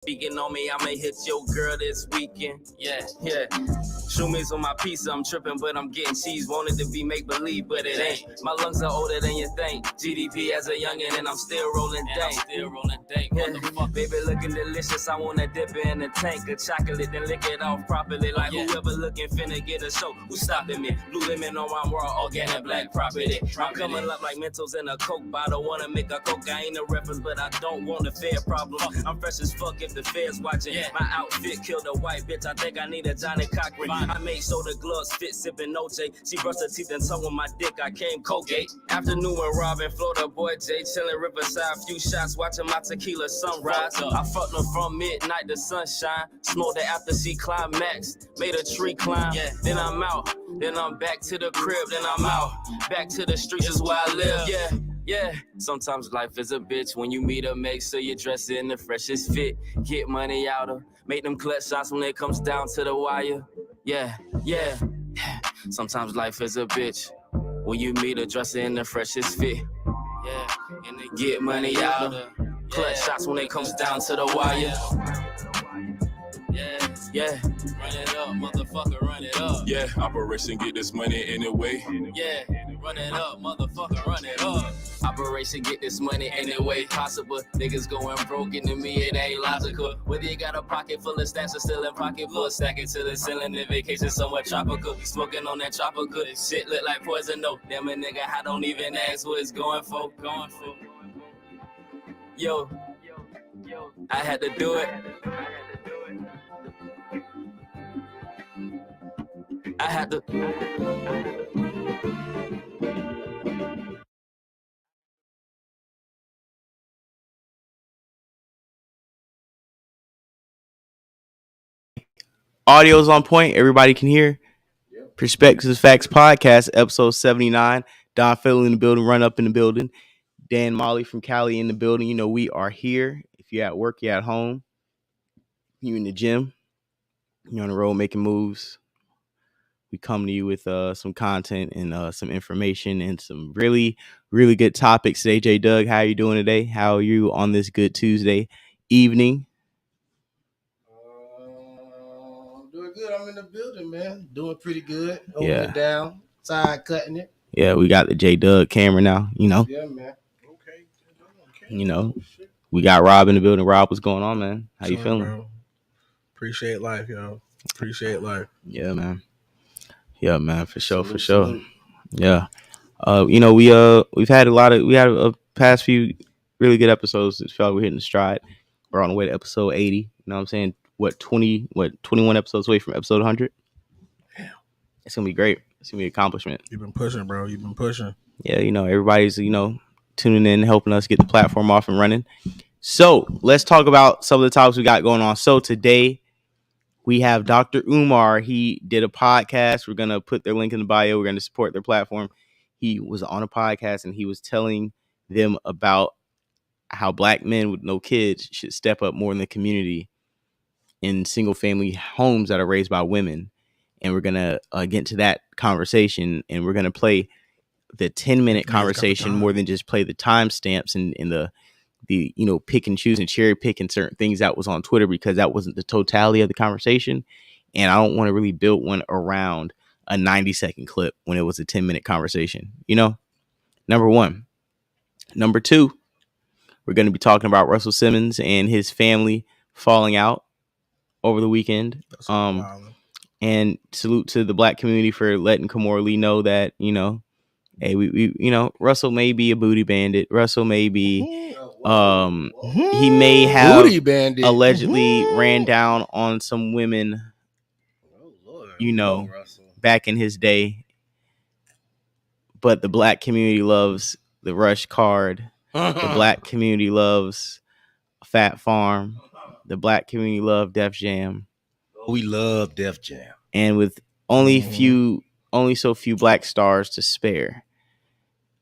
Speaking on me, I'ma hit your girl this weekend. Yeah. Shooters on my pizza, I'm tripping, but I'm getting cheese. Wanted to be make believe, but it ain't. My lungs are older than you think. GDP as a youngin', and I'm still rolling dank. Baby looking delicious, I wanna dip it in a tank of chocolate, then lick it off properly. Like whoever looking finna get a show, who stopping me? Blue lemon on my world, organic black property. I'm coming up like Mentos in a Coke bottle. Wanna make a Coke, I ain't a reference, but I don't want a fair problem. I'm fresh as fuck if the feds watching. My outfit killed a white bitch, I think I need a Johnny Cochran. I made sure the gloves fit, sipping OJ. She brushed her teeth and tongue with my dick, I came Colgate. Afternoon when Robin, Florida boy Jay, chillin' Riverside, few shots, watching my tequila sunrise. I fucked her from midnight to sunshine, smoked her after she climaxed, made a tree climb. Then I'm out, then I'm back to the crib, then I'm out, back to the streets is where I live. Yeah, sometimes life is a bitch. When you meet her, make sure you dress in the freshest fit. Get money out her, make them clutch shots when it comes down to the wire. Yeah. Sometimes life is a bitch. When you meet her, dress in the freshest fit. Yeah, and they get money out her. Clutch shots when it comes down to the wire. Yeah, run it up, motherfucker, run it up. Yeah, Operation Get This Money Anyway. Yeah, run it up, motherfucker, run it up. Operation Get This Money any way possible. Niggas going broke, and to me it ain't logical. Whether you got a pocket full of stacks or still in pocket full, stack it to the ceiling in vacation somewhere tropical. Smoking on that tropical, shit look like poison, no. Damn a nigga, I don't even ask what it's going for. Yo, I had to do it. I had to. Audio's on point. Everybody can hear. Perspectives Facts Podcast, episode 79. Don Fiddle in the building, Run Up in the building. Dan Molly from Cali in the building. You know, we are here. If you're at work, you're at home, you're in the gym, you're on the road making moves. We come to you with some content and some information and some really, really good topics today. J. Doug, how are you doing today? How are you on this good Tuesday evening? Doing good. I'm in the building, man. Doing pretty good. Holding it down. Side cutting it. Yeah, we got the J. Doug camera now, you know. Yeah, man. Okay. You know, we got Rob in the building. Rob, what's going on, man? How you feeling? Bro. Appreciate life, yo. Appreciate life. Yeah, man. Yeah, man, for sure. Yeah. You know, we've had a past few really good episodes. It felt like we're hitting the stride. We're on the way to episode 80. You know what I'm saying? 21 episodes away from episode 100? Damn. It's gonna be great. It's gonna be an accomplishment. You've been pushing, bro. You've been pushing. Yeah, you know, everybody's, you know, tuning in, helping us get the platform off and running. So let's talk about some of the topics we got going on. So today we have Dr. Umar. He did a podcast. We're going to put their link in the bio. We're going to support their platform. He was on a podcast and he was telling them about how black men with no kids should step up more in the community in single family homes that are raised by women. And we're going to get into that conversation, and we're going to play the 10-minute conversation more than just play the timestamps and the you know, pick and choose and cherry picking certain things that was on Twitter, because that wasn't the totality of the conversation. And I don't want to really build one around a 90-second clip when it was a 10-minute conversation, you know, number one. Number two, we're going to be talking about Russell Simmons and his family falling out over the weekend. And salute to the black community for letting Kamora Lee know that, you know, hey, we you know, Russell may be a booty bandit. Russell may be, he may have allegedly ran down on some women, you know, back in his day. But the black community loves the Rush card. The black community loves Fat Farm. The black community love Def Jam. We love Def Jam. And with only so few black stars to spare,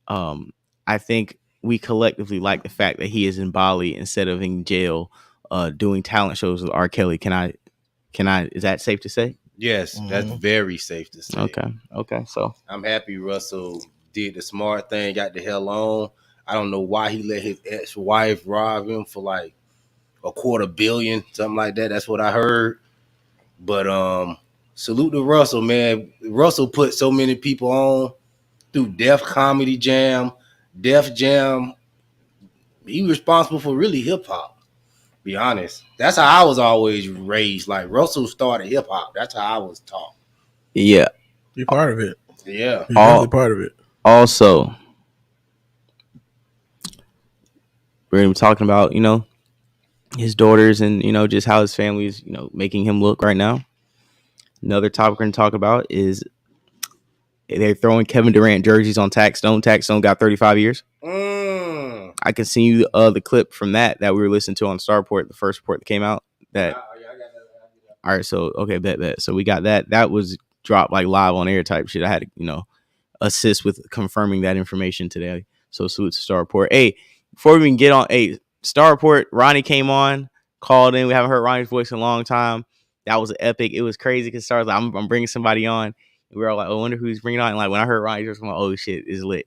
I think we collectively like the fact that he is in Bali instead of in jail doing talent shows with R. Kelly. Can I is that safe to say? Yes, that's very safe to say. Okay. So I'm happy Russell did the smart thing, got the hell on. I don't know why he let his ex-wife rob him for like $250 million, something like that. That's what I heard. But salute to Russell, man. Russell put so many people on through Def Comedy Jam, Def Jam. He was responsible for really hip hop. Be honest. That's how I was always raised. Like Russell started hip hop. That's how I was taught. Yeah. You're part of it. Yeah. You're definitely part of it. Also, we're going to be talking about, you know, his daughters and, you know, just how his family is, you know, making him look right now. Another topic we're going to talk about is they're throwing Kevin Durant jerseys on Taxstone. Taxstone got 35 years. I can see you the clip from that we were listening to on Starport, the first report that came out. That all right, so okay, bet. So we got that. That was dropped like live on air type shit. I had to, you know, assist with confirming that information today. So salute to Starport. Hey, before we even get on, Starport, Ronnie came on, called in. We haven't heard Ronnie's voice in a long time. That was epic. It was crazy because Star's like, I'm bringing somebody on. And we were all like, oh, I wonder who he's bringing on. And like when I heard Ronnie's voice, I'm like, oh shit, it's lit.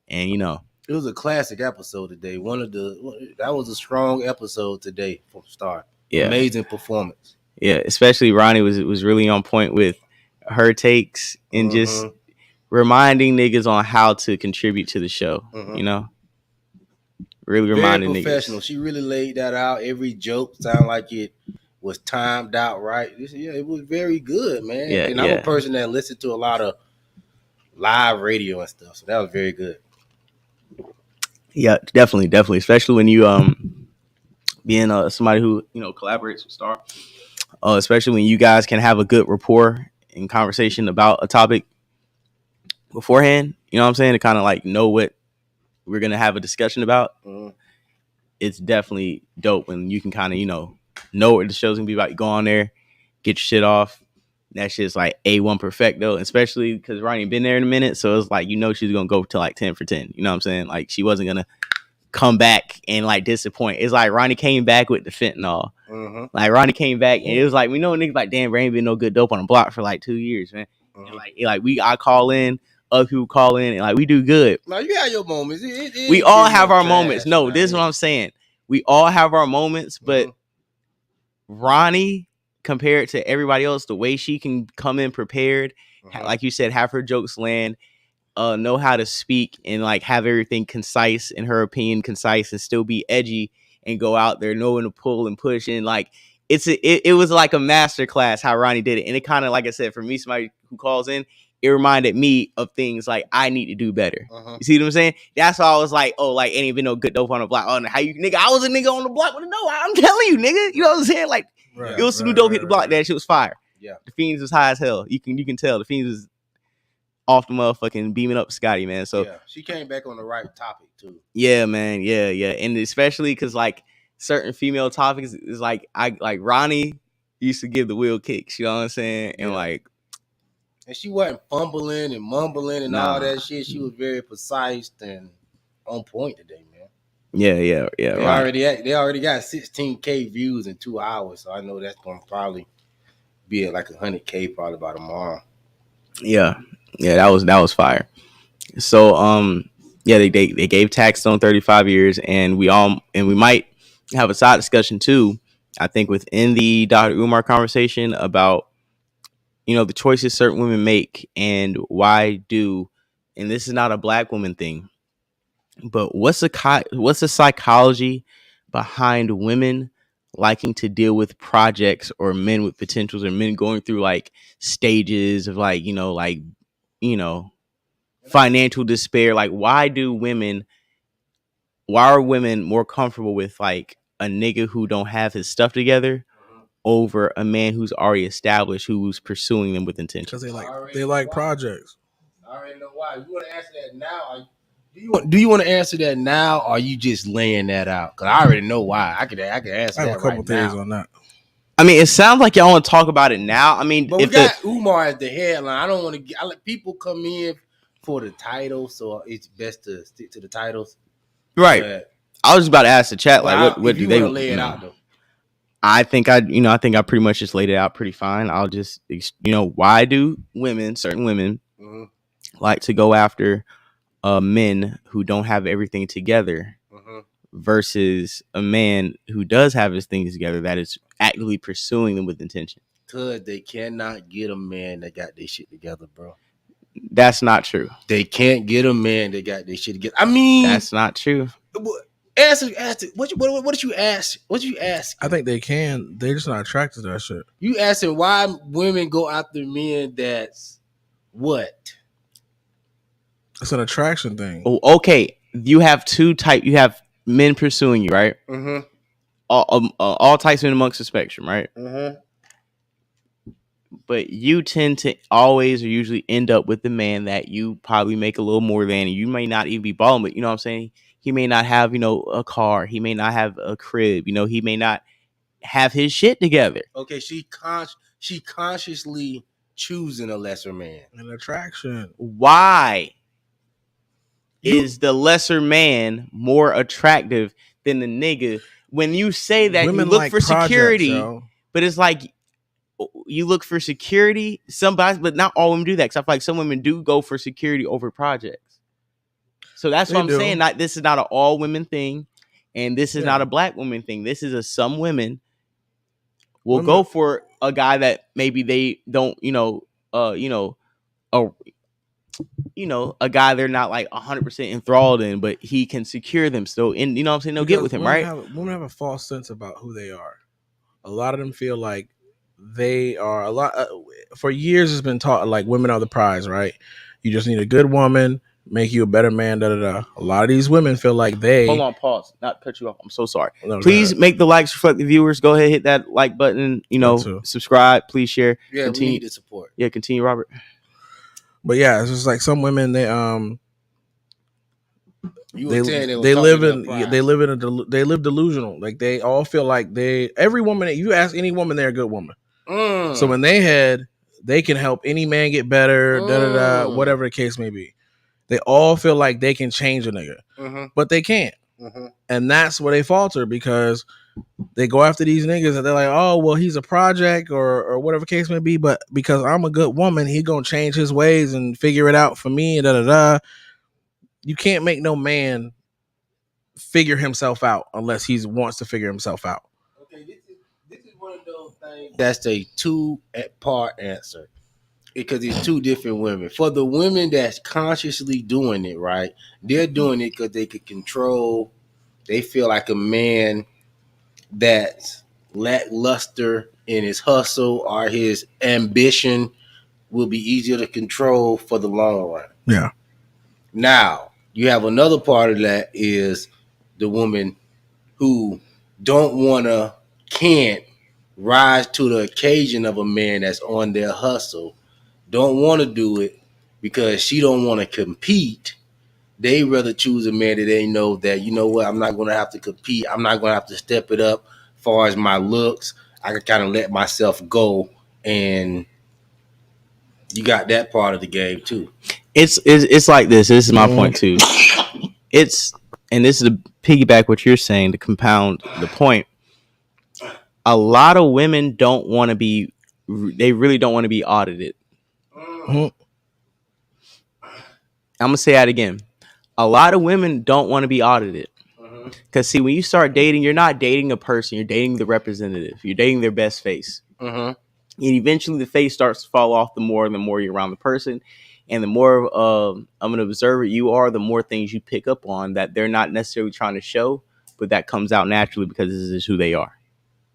And you know, it was a classic episode today. That was a strong episode today from Star. Yeah, amazing performance. Yeah, especially Ronnie was really on point with her takes and just reminding niggas on how to contribute to the show. You know, really reminding very professional. Niggas. She really laid that out. Every joke sounded like it was timed out right. Yeah, it was very good, man. Yeah, and I'm a person that listened to a lot of live radio and stuff, so that was very good. Yeah, definitely, especially when you being somebody who, you know, collaborates with Star, especially when you guys can have a good rapport and conversation about a topic beforehand. You know what I'm saying? To kind of like know what we're gonna have a discussion about. It's definitely dope when you can kind of, you know what the show's gonna be about. You go on there, get your shit off. That shit's like A1 perfecto, especially because Ronnie been there in a minute. So it's like, you know, she's going to go to like 10 for 10. You know what I'm saying? Like she wasn't going to come back and like disappoint. It's like Ronnie came back with the fentanyl. Like Ronnie came back and it was like, we know niggas like, damn, ain't been no good dope on the block for like 2 years, man. And I call in, other people call in and like, we do good. Now you have your moments. We all have our moments. No, this is what I'm saying. We all have our moments, but Ronnie, compared to everybody else, the way she can come in prepared, like you said, have her jokes land, know how to speak and like have everything concise, in her opinion, concise, and still be edgy and go out there knowing to pull and push. And like it was like a master class how Ronnie did it. And it kind of, like I said, for me, somebody who calls in, it reminded me of things like I need to do better. You see what I'm saying? That's why I was like, oh, like ain't even no good dope on the block. Oh, how you nigga? I was a nigga on the block with a no. I'm telling you, nigga. You know what I'm saying? Like. Right, it was some new dope hit the block. That shit was fire. Yeah, the Fiends was high as hell. You can tell the Fiends was off the motherfucking beaming up Scotty, man. So yeah, she came back on the right topic too. Yeah, man. Yeah, and especially because like certain female topics is like Ronnie used to give the wheel kicks. You know what I'm saying? And like, and she wasn't fumbling and mumbling and all that shit. She was very precise and on point today, man. Yeah. They already got 16K views in 2 hours, so I know that's gonna probably be at like 100K probably by tomorrow. Yeah, that was fire. So they gave Taxstone 35 years, and we might have a side discussion too. I think within the Dr. Umar conversation about, you know, the choices certain women make and why do, and this is not a black woman thing. But what's the psychology behind women liking to deal with projects or men with potentials or men going through like stages of like, financial despair? Like, why are women more comfortable with like a nigga who don't have his stuff together over a man who's already established, who's pursuing them with intention? Because they like projects. I already know why. You want to answer that now? Do you want to answer that now, or are you just laying that out? Because I already know why. I could answer that. I have a couple things on that. I mean, it sounds like y'all want to talk about it now. I mean, but we got Umar as the headline. I don't want to. I let people come in for the title, so it's best to stick to the titles. Right. But I was just about to ask the chat, like, what do they lay it out though? I think I pretty much just laid it out pretty fine. I'll just, why do certain women, like to go after men who don't have everything together, versus a man who does have his things together that is actively pursuing them with intention? Cause they cannot get a man that got their shit together, bro. That's not true. They can't get a man that got their shit together. I mean, That's not true. Answer. What did you ask? What did you ask? I think they can. They're just not attracted to that shit. You asking why women go after men that's what? It's an attraction thing. Oh, okay. You have two type. You have men pursuing you, right? Mm-hmm. All types of men amongst the spectrum, right? Mm-hmm. But you tend to always or usually end up with the man that you probably make a little more than, and you may not even be balling, but you know what I'm saying? He may not have, a car. He may not have a crib. He may not have his shit together. Okay, she consciously choosing a lesser man. An attraction. Why is the lesser man more attractive than the nigga? When you say that Women you look like for security, projects, but it's like you look for security, somebody, but not all women do that. Because I feel like some women do go for security over projects. So that's what I'm saying. This is not an all women thing, and this is not a black woman thing. This is some women will go for a guy that maybe they don't, a guy they're not like 100% enthralled in, but he can secure them still. And you know what I'm saying? They'll get with him, right? Women have a false sense about who they are. A lot of them feel like they are a lot. For years, it's been taught like women are the prize, right? You just need a good woman, make you a better man. Da da da. A lot of these women feel like they. Hold on, pause. Not cut you off. I'm so sorry. No, please make the likes reflect the viewers. Go ahead, hit that like button. Subscribe. Please share. Yeah, continue. We need the support. Yeah, continue, Robert. But yeah, it's just like some women. They live delusional. Like they all feel like every woman that you ask any woman, they're a good woman. So in their head, they can help any man get better, whatever the case may be. They all feel like they can change a nigga, but they can't. And that's where they falter because they go after these niggas and they're like, oh, well, he's a project or whatever case may be. But because I'm a good woman, he going to change his ways and figure it out for me. You can't make no man figure himself out unless he wants to figure himself out. Okay, this is one of those things. That's a two-part answer because it's two different women. For the women that's consciously doing it, right? They're doing it because they could control. They feel like a man that's lackluster in his hustle or his ambition will be easier to control for the long run. Yeah. Now, you have another part of that is the woman who can't rise to the occasion of a man that's on their hustle, don't want to do it because she don't want to compete. They rather choose a man that they know that, you know what, I'm not going to have to compete. I'm not going to have to step it up as far as my looks. I can kind of let myself go, and you got that part of the game too. It's like this. This is my point too. And this is to piggyback what you're saying to compound the point. A lot of women don't want to be. They really don't want to be audited. I'm gonna say that again. A lot of women don't want to be audited. Because see, when you start dating, you're not dating a person. You're dating the representative. You're dating their best face. And eventually, the face starts to fall off the more you're around the person. And the more of an observer you are, the more things you pick up on that they're not necessarily trying to show, but that comes out naturally because this is who they are.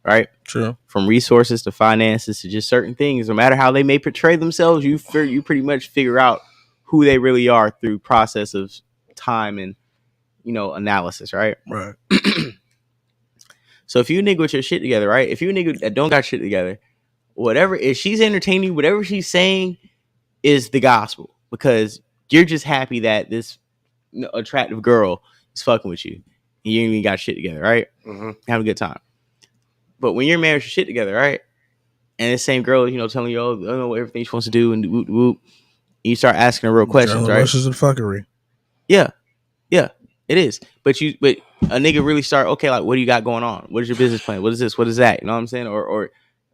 Right? True. From resources to finances to just certain things, no matter how they may portray themselves, you pretty much figure out who they really are through process of time and analysis, right? Right. So if you nigga with your shit together, right? If you nigga that don't got shit together, if she's entertaining you, whatever she's saying is the gospel because you're just happy that this attractive girl is fucking with you and you ain't even got shit together, right? Have a good time. But when you're married with your shit together, right? And the same girl, telling you, I don't know everything she wants to do and whoop whoop, you start asking her real questions, right? Questions and fuckery. Yeah, it is. But a nigga really start, okay, like, what do you got going on? What is your business plan? What is this? What is that? You know what I'm saying? Or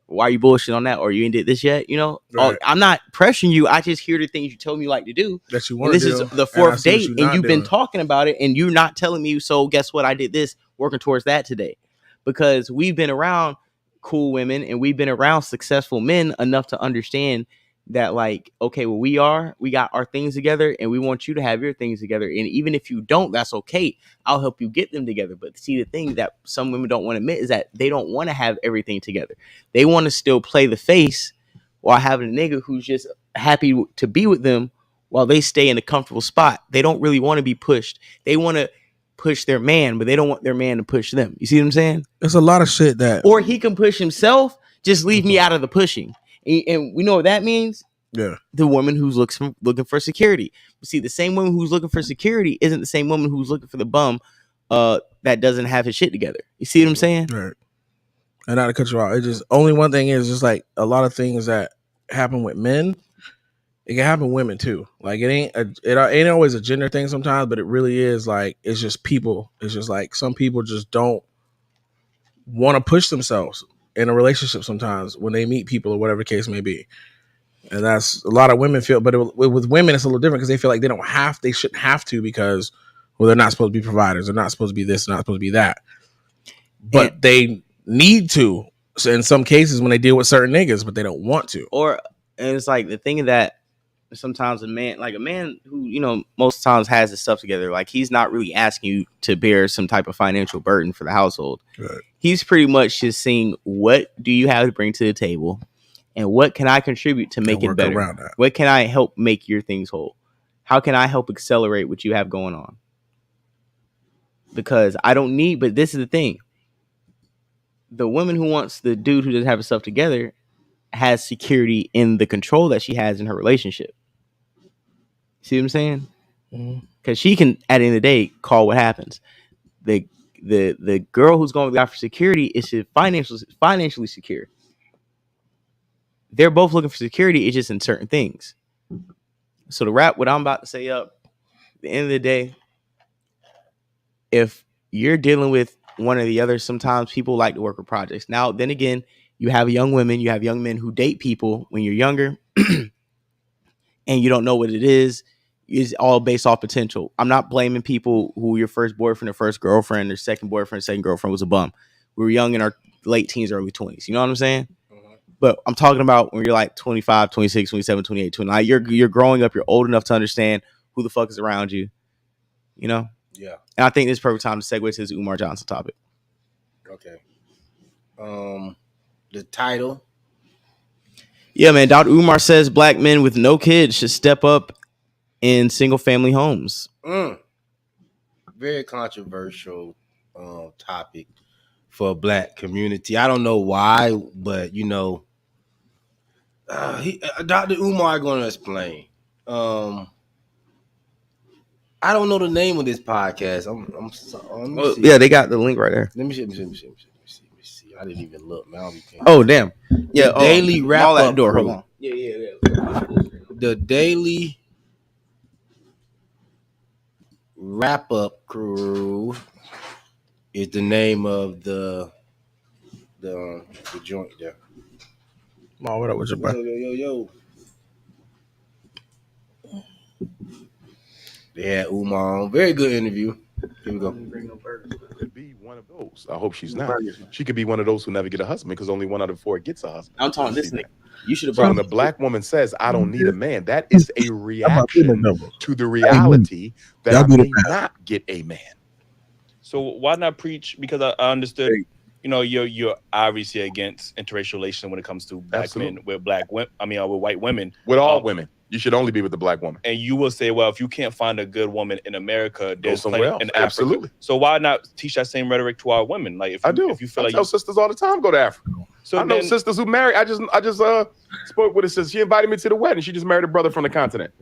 Why are you bullshitting on that? Or you ain't did this yet? You know, Right. I'm not pressuring you. I just hear the things you told me you like to do. That you And want to this do. is the fourth date, and you've been doing. talking about it, and you're not telling me. So guess what? I did this, working towards that today, because we've been around cool women and we've been around successful men enough to understand that, like, okay, well, we got our things together, and we want you to have your things together. And even if you don't, that's okay. I'll help you get them together. But see, the thing that some women don't want to admit is that they don't want to have everything together. They want to still play the face while having a nigga who's just happy to be with them while they stay in a comfortable spot. They don't really want to be pushed. They want to push their man, but they don't want their man to push them. You see what I'm saying? There's a lot of shit that, or he can push himself. Just leave me out of the pushing. And we know what that means. Yeah, the woman who's looking for security. But see, the same woman who's looking for security isn't the same woman who's looking for the bum that doesn't have his shit together. You see what I'm saying? right. And not to cut you out, it's just only one thing is just like a lot of things that happen with men. It can happen with women too. Like it ain't always a gender thing sometimes, but it really is like it's just people. It's just like some people just don't want to push themselves in a relationship sometimes when they meet people or whatever the case may be. And that's a lot of women feel, but with women it's a little different because they feel like they shouldn't have to because, well, they're not supposed to be providers, they're not supposed to be this, they're not supposed to be that, but they need to. So in some cases when they deal with certain niggas, but they don't want to. And it's like the thing that sometimes a man who, you know, most times has his stuff together, like he's not really asking you to bear some type of financial burden for the household. Right. He's pretty much just seeing, what do you have to bring to the table? And what can I contribute to make it better? What can I help make your things whole? How can I help accelerate what you have going on? Because I don't need, but this is the thing. The woman who wants the dude who doesn't have his stuff together has security in the control that she has in her relationship. See what I'm saying? Because she can, at the end of the day, call what happens. The girl who's going to go for security is financially secure. They're both looking for security. It's just in certain things. So to wrap what I'm about to say up, at the end of the day, if you're dealing with one or the other, sometimes people like to work with projects. Now, then again, you have young women, you have young men who date people when you're younger and you don't know what it is. It's all based off potential. I'm not blaming people who your first boyfriend or first girlfriend or second boyfriend, second girlfriend was a bum. We were young in our late teens, early 20s. You know what I'm saying? But I'm talking about when you're like 25, 26, 27, 28, 29. You're growing up. You're old enough to understand who the fuck is around you. You know? Yeah. And I think this is perfect time to segue to this Umar Johnson topic. Okay. The title. Yeah, man. Dr. Umar says black men with no kids should step up in single family homes. Very controversial topic for black community. I don't know why, but you know, Dr. Umar going to explain. I don't know the name of this podcast. Yeah, they got the link right there. Let me see. I didn't even look, man. Oh, damn. Yeah, the daily wrap all up that door. crew. Hold on. Yeah. The daily wrap up crew is the name of the joint there. Oh, what up with your bro? Yo. They had Umar on. Very good interview. Here we go. Could be one of those. I hope she's not. She could be one of those who never get a husband because only 1 out of 4 gets a husband. I'm talking this nigga. You should have So brought when a black woman says, I don't need a man, that is a reaction to the reality that I may not get a man. So why not preach? Because I understood, you know, you're obviously against interracial relations when it comes to black men with black women. I mean, with white women. With all women. You should only be with the black woman. And you will say, well, if you can't find a good woman in America, there's somewhere else. In Africa. Absolutely. So why not teach that same rhetoric to our women? Like, if you feel like tell sisters all the time, go to Africa. So I know sisters who marry. I just spoke with a sister. She invited me to the wedding. She just married a brother from the continent.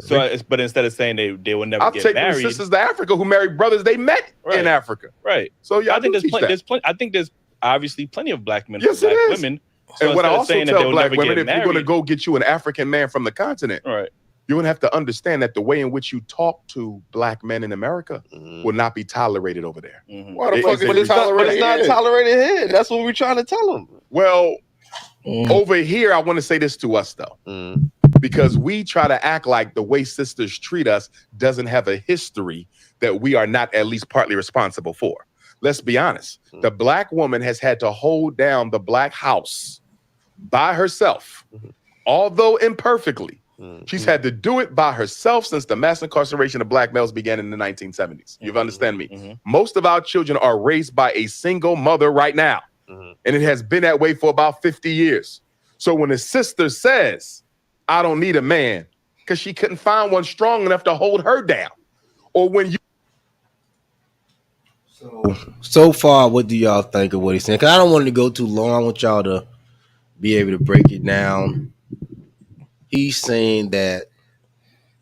So, but instead of saying they will never get married, I'll take sisters to Africa who married brothers they met in Africa. Right. So yeah, I think there's plenty. I think there's obviously plenty of black men, yes, black women. So and what I also tell black women, if married, you're going to go get you an African man from the continent, right, you're going to have to understand that the way in which you talk to black men in America will not be tolerated over there. Why the fuck is it tolerated? But it's not tolerated here. That's what we're trying to tell them. Well, Over here, I want to say this to us though, because we try to act like the way sisters treat us doesn't have a history that we are not at least partly responsible for. Let's be honest. The black woman has had to hold down the black house by herself, although imperfectly. She's had to do it by herself since the mass incarceration of black males began in the 1970s. You understand me? Most of our children are raised by a single mother right now. And it has been that way for about 50 years. So when a sister says, I don't need a man, because she couldn't find one strong enough to hold her down. Or when you... So far, what do y'all think of what he's saying? Because I don't want to go too long. I want y'all to be able to break it down. He's saying that,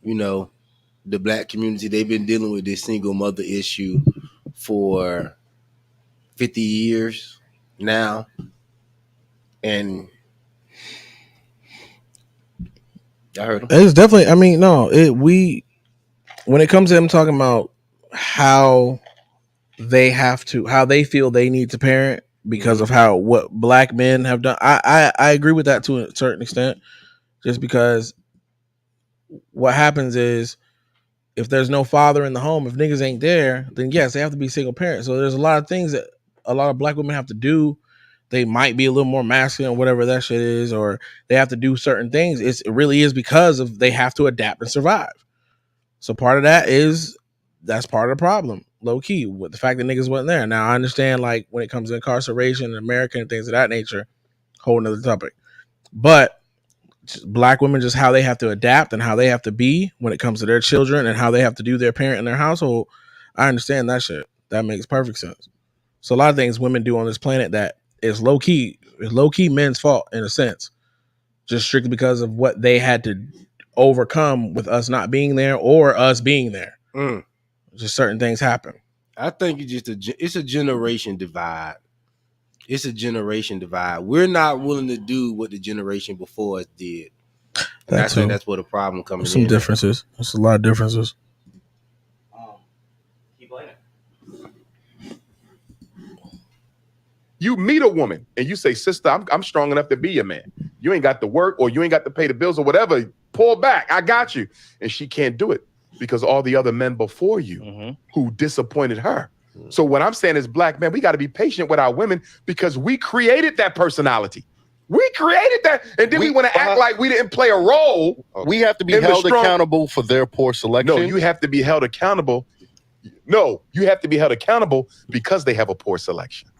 the black community, they've been dealing with this single mother issue for 50 years now. And I heard him. It's definitely, when it comes to him talking about how they feel they need to parent because of what black men have done, I agree with that to a certain extent. Just because what happens is, if there's no father in the home, if niggas ain't there, then yes, they have to be single parents. So there's a lot of things that a lot of black women have to do. They might be a little more masculine, whatever that shit is, or they have to do certain things. It really is because of they have to adapt and survive. So part of that's part of the problem, low key, with the fact that niggas wasn't there. Now I understand, like, when it comes to incarceration in America and things of that nature, whole nother topic. But black women, just how they have to adapt and how they have to be when it comes to their children and how they have to do their parent in their household. I understand that shit. That makes perfect sense. So a lot of things women do on this planet that is low key men's fault in a sense, just strictly because of what they had to overcome with us not being there or us being there. Just certain things happen. I think it's a generation divide. It's a generation divide. We're not willing to do what the generation before us did. And I think that's where the problem comes in. Some differences. There's a lot of differences. Keep playing it. You meet a woman and you say, sister, I'm strong enough to be your man. You ain't got to work or you ain't got to pay the bills or whatever. Pull back. I got you. And she can't do it because all the other men before you who disappointed her. So what I'm saying is, black men, we got to be patient with our women because we created that personality. We created that. And then we want to act like we didn't play a role. We have to be held accountable for their poor selection. No, you have to be held accountable. No, you have to be held accountable because they have a poor selection.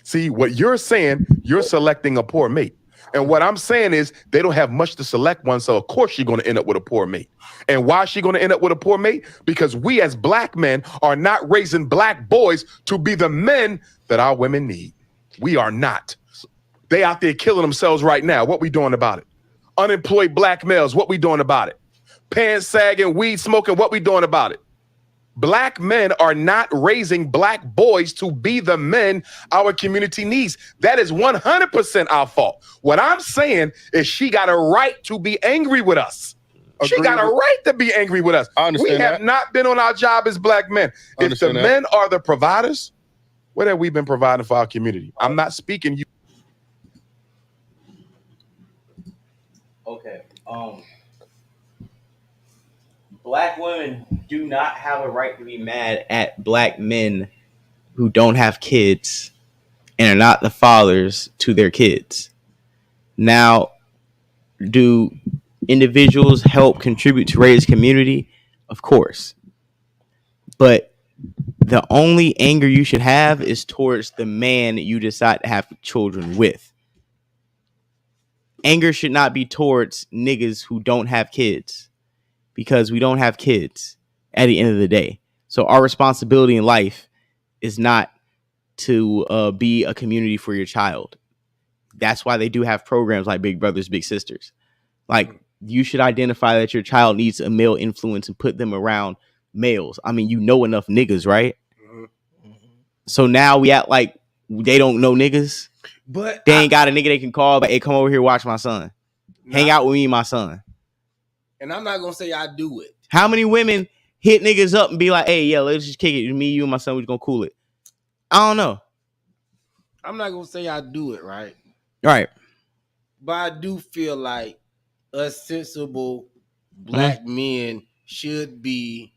See, what you're saying, you're selecting a poor mate. And what I'm saying is they don't have much to select one. So, of course, she's going to end up with a poor mate. And why is she going to end up with a poor mate? Because we as black men are not raising black boys to be the men that our women need. We are not. They out there killing themselves right now. What we doing about it? Unemployed black males. What we doing about it? Pants sagging, weed smoking. What we doing about it? Black men are not raising black boys to be the men our community needs. That is 100% our fault. What I'm saying is she got a right to be angry with us. She got a right to be angry with us. We have not been on our job as black men. If the men are the providers, what have we been providing for our community? I'm not speaking you. Okay. Black women do not have a right to be mad at black men who don't have kids and are not the fathers to their kids. Now, do individuals help contribute to raise community? Of course. But the only anger you should have is towards the man you decide to have children with. Anger should not be towards niggas who don't have kids. Because we don't have kids at the end of the day. So our responsibility in life is not to be a community for your child. That's why they do have programs like Big Brothers, Big Sisters. Like, you should identify that your child needs a male influence and put them around males. I mean, you know enough niggas, right? So now we act like they don't know niggas. But they ain't got a nigga they can call, but hey, come over here, watch my son. Hang out with me and my son. And I'm not gonna say I do it. How many women hit niggas up and be like, hey, yeah, let's just kick it. Me, you, and my son, we're gonna cool it. I don't know. I'm not gonna say I do it, right? Right. But I do feel like us sensible black men should be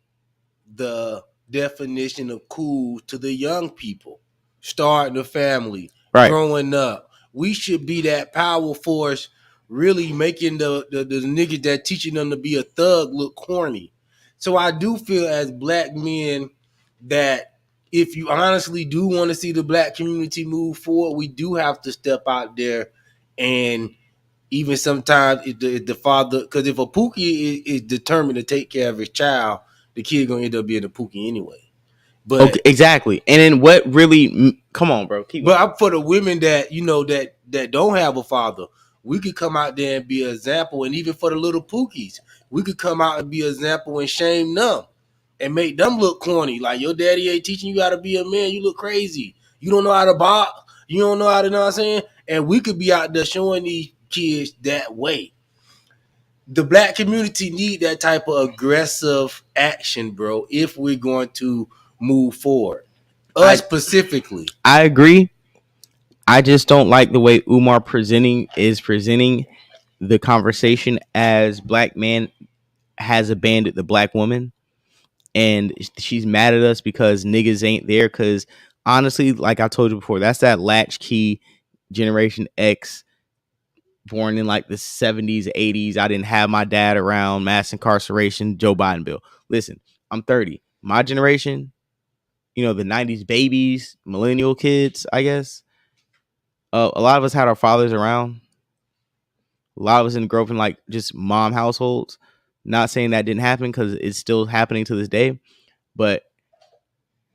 the definition of cool to the young people, starting a family, growing up. We should be that power force, really making the niggas that teaching them to be a thug look corny. So I do feel as black men that if you honestly do want to see the black community move forward, we do have to step out there and even sometimes if the father, because if a Pookie is determined to take care of his child, the kid gonna end up being a Pookie anyway. But okay, exactly. And then what really? Come on, bro. Keep going. For the women that that don't have a father, we could come out there and be an example. And even for the little Pookies, we could come out and be an example and shame them and make them look corny. Like your daddy ain't teaching you how to be a man. You look crazy. You don't know how to box. You don't know how to know what I'm saying. And we could be out there showing these kids that way. The black community need that type of aggressive action, bro, if we're going to move forward. Specifically. I agree. I just don't like the way Umar presenting the conversation as black man has abandoned the black woman. And she's mad at us because niggas ain't there. Because honestly, like I told you before, that's that latchkey Generation X born in like the 70s, 80s. I didn't have my dad around, mass incarceration, Joe Biden bill. Listen, I'm 30. My generation, the 90s babies, millennial kids, I guess. A lot of us had our fathers around. A lot of us didn't grow up in like just mom households. Not saying that didn't happen because it's still happening to this day. But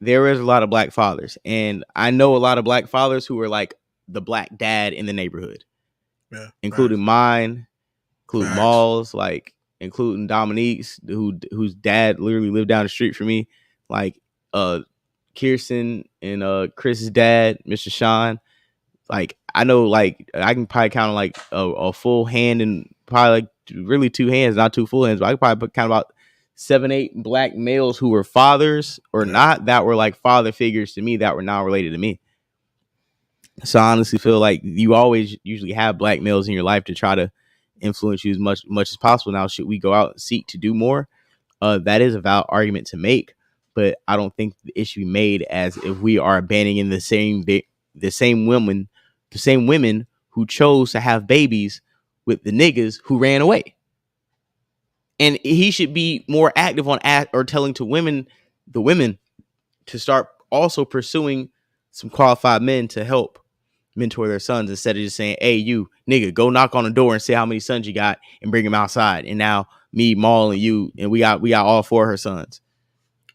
there is a lot of black fathers. And I know a lot of black fathers who are like the black dad in the neighborhood. Yeah, including mine, including Maul's, like including Dominique's, whose dad literally lived down the street from me, like Kirsten and Chris's dad, Mr. Sean. Like I know, like I can probably count on like a full hand and probably like really two hands, not two full hands, but I can probably count about 7-8 black males who were fathers or not that were like father figures to me that were not related to me. So I honestly feel like you always usually have black males in your life to try to influence you as much as possible. Now, should we go out and seek to do more? That is a valid argument to make, but I don't think it should be made as if we are abandoning the same women who chose to have babies with the niggas who ran away. And he should be more active on or telling the women to start also pursuing some qualified men to help mentor their sons instead of just saying, hey, you nigga, go knock on the door and say how many sons you got and bring them outside. And now me, Maul, and you, and we got all four of her sons.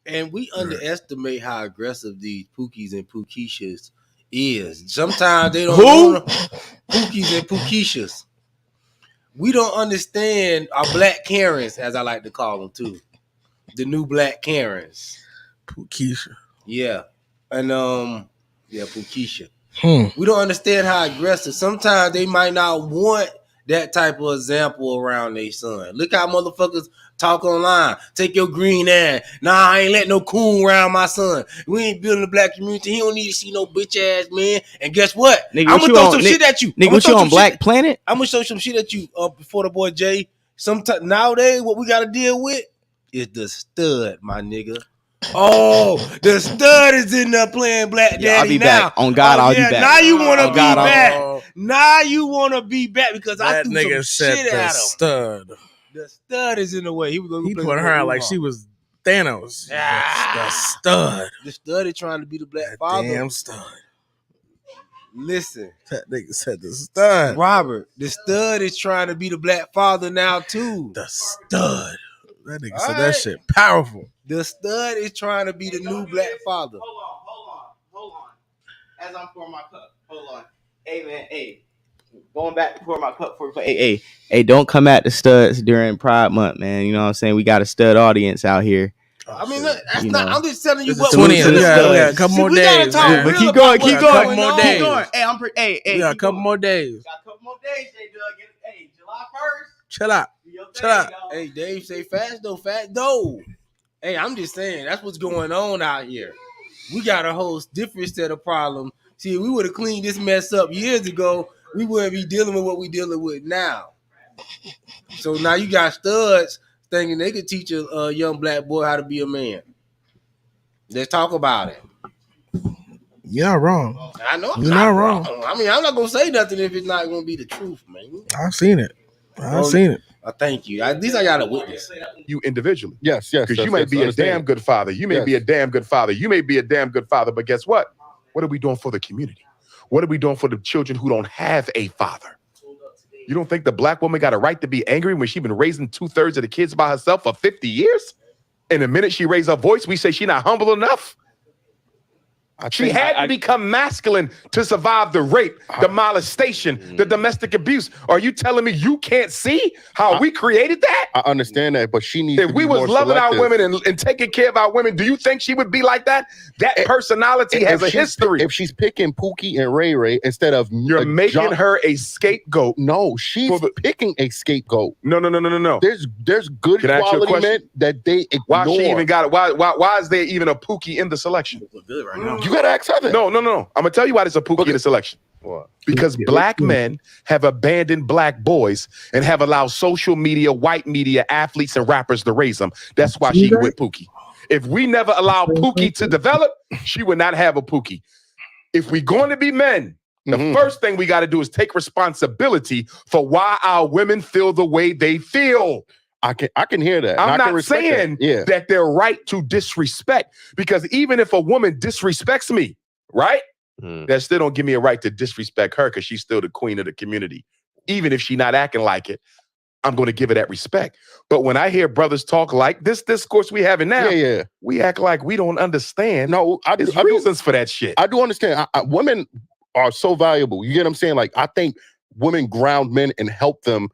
And we underestimate how aggressive these Pookies and Pookishas is. Sometimes they don't know Pookies and Pookishas. We don't understand our black Karens, as I like to call them too. The new black Karens. Pookisha. Yeah. And Pookisha. We don't understand how aggressive. Sometimes they might not want that type of example around their son. Look how motherfuckers talk online. Take your green ass. Nah, I ain't letting no coon around my son. We ain't building a black community. He don't need to see no bitch ass man. And guess what? Nigga, I'm gonna throw some shit at you. Nigga, what you on Black Planet? I'm gonna show some shit at you before the boy Jay. Sometimes nowadays, what we gotta deal with is the stud, my nigga. Oh, the stud is in there playing Black Daddy. I'll be now. back. On God, I'll be back. Now you want to be back. Now you want to be back because I threw some shit at him. Stud. The stud is in the way. He put her out like she was Thanos. The stud. The stud is trying to be the black father. Damn stud. Listen. That nigga said the stud. Robert, the stud is trying to be the black father now too. The stud. That nigga said that shit powerful. The stud is trying to be the new black father. Hold on. As I'm pouring my cup, hold on. Hey man, hey. Going back to pour my cup for hey, don't come at the studs during Pride Month, man. You know what I'm saying? We got a stud audience out here. I mean, look, that's not. I'm just telling you what we're doing. We got a couple more days. But keep going. Hey, we got a couple more days. J Doug. Hey, July 1st. Chill out. Hey, Dave, say fast though. Hey, I'm just saying that's what's going on out here. We got a whole different set of problems. See, if we would have cleaned this mess up years ago, we wouldn't be dealing with what we dealing with now. So now you got studs thinking they could teach a young black boy how to be a man. Let's talk about it. You're not wrong. I know You're not wrong. I mean, I'm not gonna say nothing if it's not gonna be the truth, man. I've seen it. I've seen it. Thank you. At least I got a witness. You individually. Yes. Because you may be a damn good father. You may be a damn good father. You may be a damn good father. But guess what? What are we doing for the community? What are we doing for the children who don't have a father? You don't think the black woman got a right to be angry when she's been raising 2/3 of the kids by herself for 50 years? And the minute she raised her voice, we say she's not humble enough. She had to become masculine to survive the rape, the molestation, the domestic abuse. Are you telling me you can't see how we created that? I understand that, but she needs if to we be was more loving selective. our women and taking care of our women, do you think she would be like that? That personality has a history. If she's picking Pookie and Ray Ray instead of you're making her a scapegoat. No, she's picking a scapegoat. No. There's good quality men that they ignore. Why she even got it? Why is there even a Pookie in the selection? Good right now. You gotta ask her that. No. I'm gonna tell you why there's a Pookie in the selection. What? Because black men have abandoned black boys and have allowed social media, white media, athletes, and rappers to raise them. That's why she with Pookie. If we never allowed Pookie to develop, she would not have a Pookie. If we're going to be men, the first thing we got to do is take responsibility for why our women feel the way they feel. I can hear that. I'm not saying that they're right to disrespect, because even if a woman disrespects me, right? That still don't give me a right to disrespect her, because she's still the queen of the community. Even if she's not acting like it, I'm going to give her that respect. But when I hear brothers talk like this discourse we having now, we act like we don't understand. No, there's reasons for that shit. I do understand. Women are so valuable. You get what I'm saying? Like, I think women ground men and help them,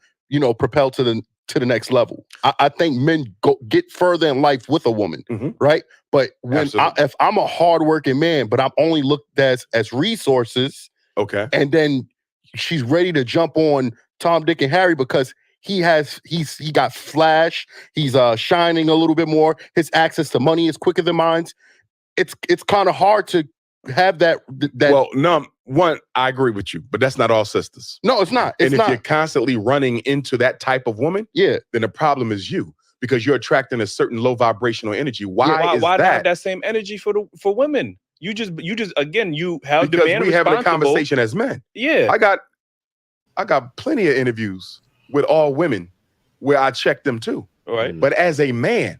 propel to the next level. I think men get further in life with a woman, right? But if I'm a hardworking man, but I'm only looked at as resources, okay, and then she's ready to jump on Tom, Dick, and Harry because he got flash, he's shining a little bit more, his access to money is quicker than mine. It's kind of hard to have that. Well, no, one, I agree with you, but that's not all sisters. No, it's not. And if you're constantly running into that type of woman, then the problem is you, because you're attracting a certain low vibrational energy. Why not have that same energy for women? You just again, you have because the man we have a conversation as men. Yeah, I got plenty of interviews with all women where I check them too. All right, but as a man,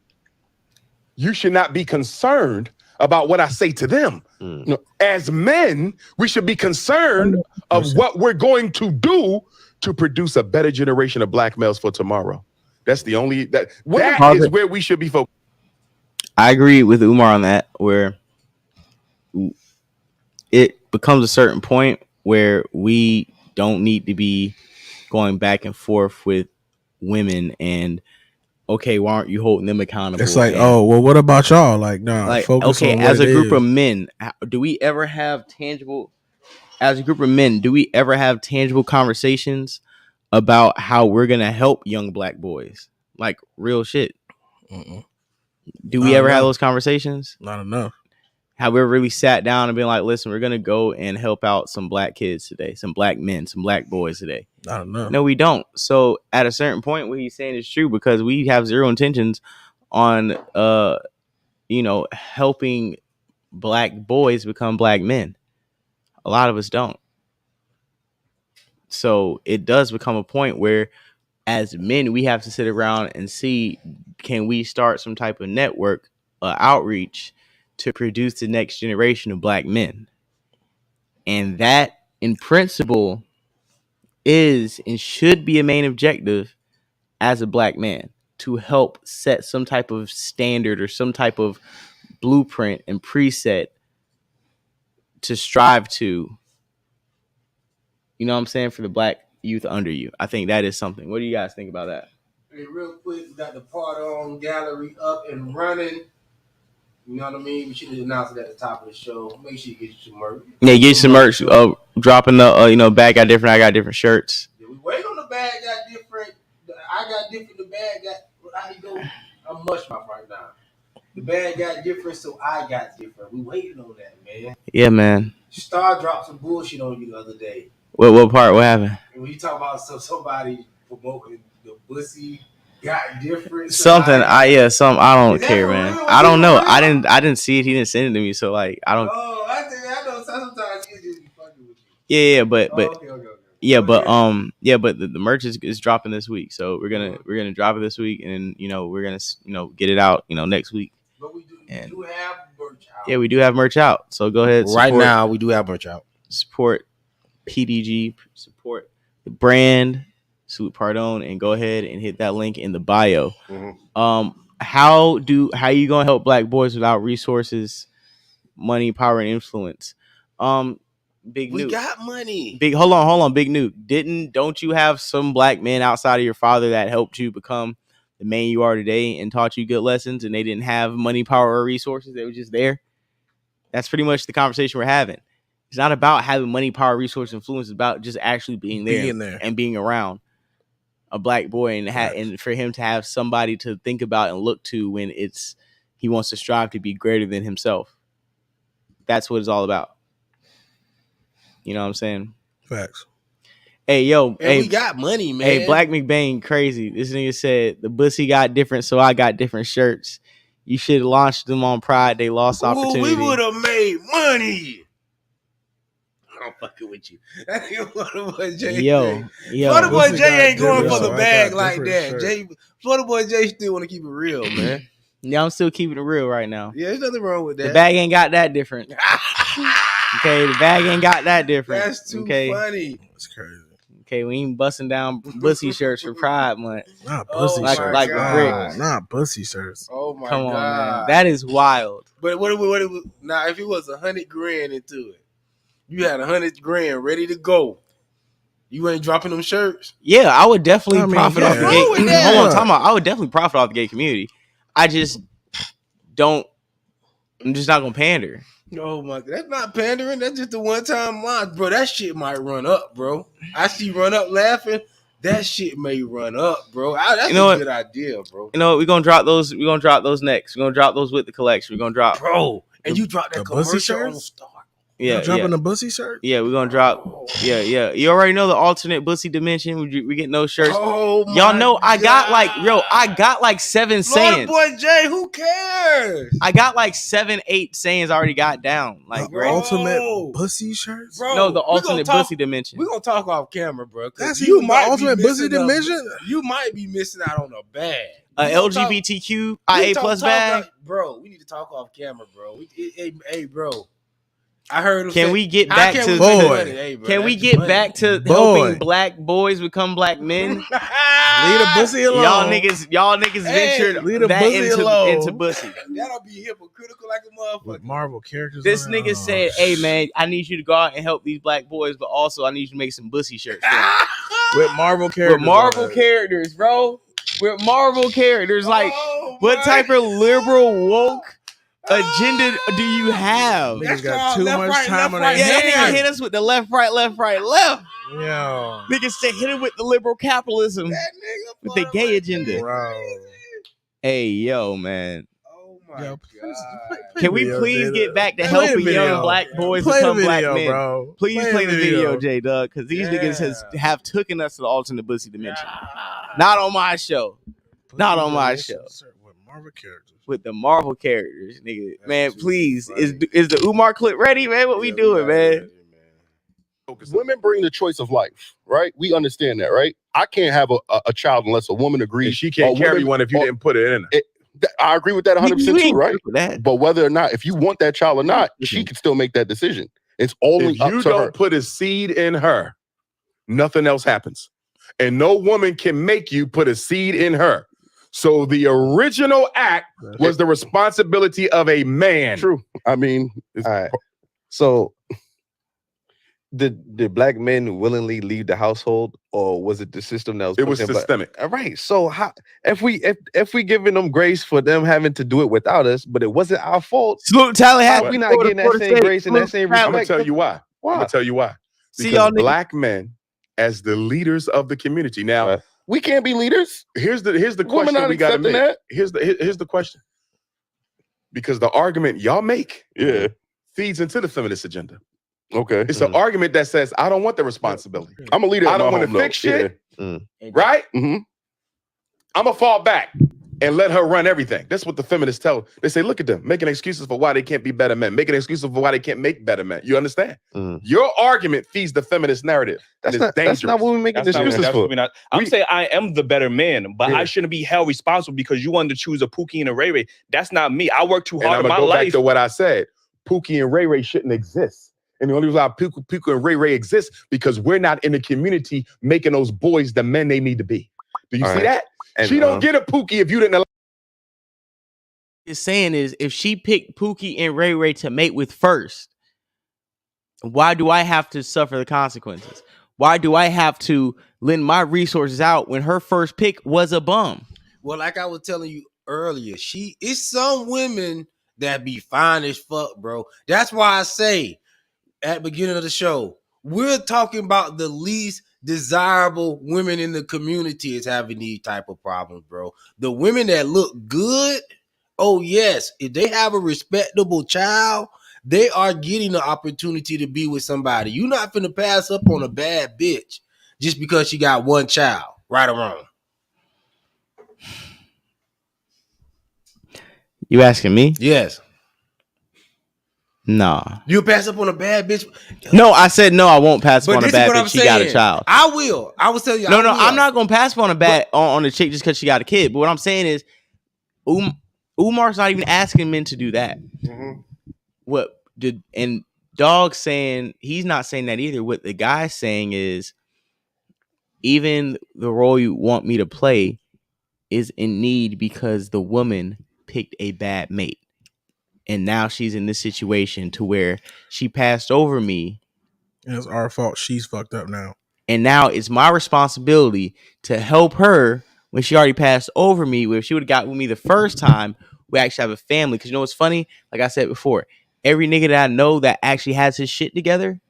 you should not be concerned about what I say to them. No, as men, we should be concerned of what we're going to do to produce a better generation of black males for tomorrow. That's the only that is where we should be focused. I agree with Umar on that, where it becomes a certain point where we don't need to be going back and forth with women and, okay, why aren't you holding them accountable? It's like, what about y'all? Like, no, focus on as a group of men, do we ever have tangible conversations about how we're gonna help young black boys? Like, real shit. Do we ever have those conversations? Not enough. Have we ever really sat down and been like, listen, we're gonna go and help out some black kids today, some black men, some black boys today? Not enough. No, we don't. So at a certain point, what he's saying is true, because we have zero intentions on helping black boys become black men. A lot of us don't. So it does become a point where, as men, we have to sit around and see, can we start some type of network outreach to produce the next generation of black men? And that, in principle, is and should be a main objective as a black man, to help set some type of standard or some type of blueprint and preset to strive to, you know what I'm saying, for the black youth under you. I think that is something. What do you guys think about that? Hey, real quick, we got the Pardon Gallery up and running. You know what I mean? We should have announced it at the top of the show. Make sure you get you some merch. Yeah, get some merch. Dropping the bag got different. I got different shirts. Yeah, we wait on the bag got different. I got different. The bag got. How you go? I'm mush mouth right now. The bag got different, so I got different. We waiting on that, man. Yeah, man. Star dropped some bullshit on you the other day. What part? What happened? When you talk about somebody promoting the pussy got different. Something. I don't Is that care, for man. real? I don't know. For real? I didn't see it. He didn't send it to me. So like, I don't. Oh, I know. Sometimes you just be fucking with you. Yeah, but Okay. yeah, but the merch is dropping this week. So we're gonna drop it this week, and we're gonna get it out next week. But we do have merch out. Yeah, we do have merch out. So go ahead. Right now, we do have merch out. Support PDG, support the brand, Salute Pardon, and go ahead and hit that link in the bio. Mhm. How you gonna help Black boys without resources, money, power, and influence? Big We Nuke. got money. Hold on, Big Nuke. Don't you have some Black men outside of your father that helped you become the man you are today and taught you good lessons, and they didn't have money, power, or resources? They were just there. That's pretty much the conversation we're having. It's not about having money, power, resource, influence. It's about just actually being there and being around a Black boy and for him to have somebody to think about and look to when he wants to strive to be greater than himself. That's what it's all about. You know what I'm saying? Facts. Hey, yo. And we got money, man. Hey, Black McBain, crazy. This nigga said the bussy got different, so I got different shirts. You should have launched them on Pride. They lost opportunity. We would have made money. I'm fucking with you. Florida Boy J. Florida Boy J ain't going for the bag like that. Florida Boy J still want to keep it real, man. Yeah, I'm still keeping it real right now. Yeah, there's nothing wrong with that. The bag ain't got that different. Okay, the bag ain't got that different. That's too funny. That's crazy. Okay, we ain't busting down bussy shirts for Pride Month. Not bussy shirts. Like a brick. Not bussy shirts. Oh my Come God. on, man. That is wild. But what now if it was $100 grand into it, you had $100 grand ready to go. You ain't dropping them shirts? Yeah, I would definitely profit off the gay. Hold on, time out. I would definitely profit off the gay community. I just don't. I'm just not gonna pander. Oh my God, that's not pandering. That's just a one-time launch, bro. That shit might run up, bro. I see run up laughing. That shit may run up, bro. That's a good idea, bro. You know what? We're gonna drop those. We're gonna drop those next. We're gonna drop those with the collection. We're gonna drop, bro. And you drop that bussy commercial on shirts? Star. Yeah, dropping the bussy shirt. Yeah, we're gonna drop. Yeah. You already know the alternate bussy dimension. We getting those shirts. Oh my y'all know I God. got like 7 sayings. Boy Jay, who cares? I got like 7, 8 sayings already got down. Like the ultimate bussy shirts. Bro, no, the alternate bussy dimension. We're gonna talk off camera, bro. That's you might ultimate bussy dimension. You might be missing out on a bag. LGBTQIA plus bag. Bro, we need to talk off camera, bro. Hey, bro. I heard him Can say, we get back to Can we get back to helping Black boys become Black men? Leave the bussy alone. Y'all niggas ventured into bussy. That'll be hypocritical like a motherfucker. With Marvel characters. This nigga said, "Hey man, I need you to go out and help these Black boys, but also I need you to make some bussy shirts with Marvel characters. With Marvel characters, bro. With Marvel characters, like what type of liberal woke agenda do you have? Niggas got too much time on their hands. Yeah, nigga hit us with the left, right. Yeah. Niggas say hit it with the liberal capitalism with the gay agenda. Bro. Hey, yo, man. Oh my God. Can we please get back to helping young Black boys become Black men? Bro. Please play the video, J-Dub, because these niggas have taken us to the alternate bussy dimension. Not on my show. Not on my show. With Marvel characters. With the Marvel characters, nigga. Man, please. Is the Umar clip ready, man? What we doing, man? Women bring the choice of life, right? We understand that, right? I can't have a child unless a woman agrees. And she can't carry one if you didn't put it in her. I agree with that 100% too, right? That. But whether or not, if you want that child or not, she can still make that decision. It's only if up you to her. don't put a seed in her, nothing else happens. And no woman can make you put a seed in her. So the original act was the responsibility of a man. True. I mean, all right. So did Black men willingly leave the household, or was it the system that was? It was systemic. All right. So how if we giving them grace for them having to do it without us, but it wasn't our fault? Salute Tallahassee. We not getting that same grace and that same respect. I'm gonna tell you why. Why? I'm gonna tell you why. See, because Black men, as the leaders of the community, now we can't be leaders. Here's the question we got to make. That? Here's the question. Because the argument y'all make, feeds into the feminist agenda. Okay. It's an argument that says, I don't want the responsibility. I'm gonna leave that. I don't want to fix shit. Yeah. Right? Mm-hmm. I'm gonna fall back and let her run everything. That's what the feminists tell. They say, look at them, making excuses for why they can't be better men, making excuses for why they can't make better men. You understand? Your argument feeds the feminist narrative. That's and it's dangerous. That's not what we're making excuses for. I'm saying I am the better man, but I shouldn't be held responsible because you wanted to choose a Pookie and a Ray Ray. That's not me. I worked too hard in my go life. Back to what I said. Pookie and Ray Ray shouldn't exist. And the only reason why Pookie and Ray Ray exist because we're not in the community making those boys the men they need to be. Do you see that? And, she don't get a Pookie if you didn't allow. Is saying is if she picked Pookie and Ray Ray to mate with first, why do I have to suffer the consequences? Why do I have to lend my resources out when her first pick was a bum? Well, like I was telling you earlier, it's some women that be fine as fuck, bro. That's why I say at the beginning of the show, we're talking about the least desirable women in the community is having these type of problems, bro. The women that look good, oh yes, if they have a respectable child, they are getting the opportunity to be with somebody. You're not finna pass up on a bad bitch just because she got one child, right or wrong. You asking me? Yes. Nah. You pass up on a bad bitch? No, I said no. I won't pass up on a bad bitch. She got a child. I will. I was telling you. No. I'm not gonna pass up on a bad on a chick just because she got a kid. But what I'm saying is, Umar's not even asking men to do that. What did and Dog saying he's not saying that either. What the guy's saying is, even the role you want me to play is in need because the woman picked a bad mate. And now she's in this situation to where she passed over me. And it's our fault. She's fucked up now. And now it's my responsibility to help her when she already passed over me. If she would have got with me the first time, we actually have a family. Because you know what's funny? Like I said before, every nigga that I know that actually has his shit together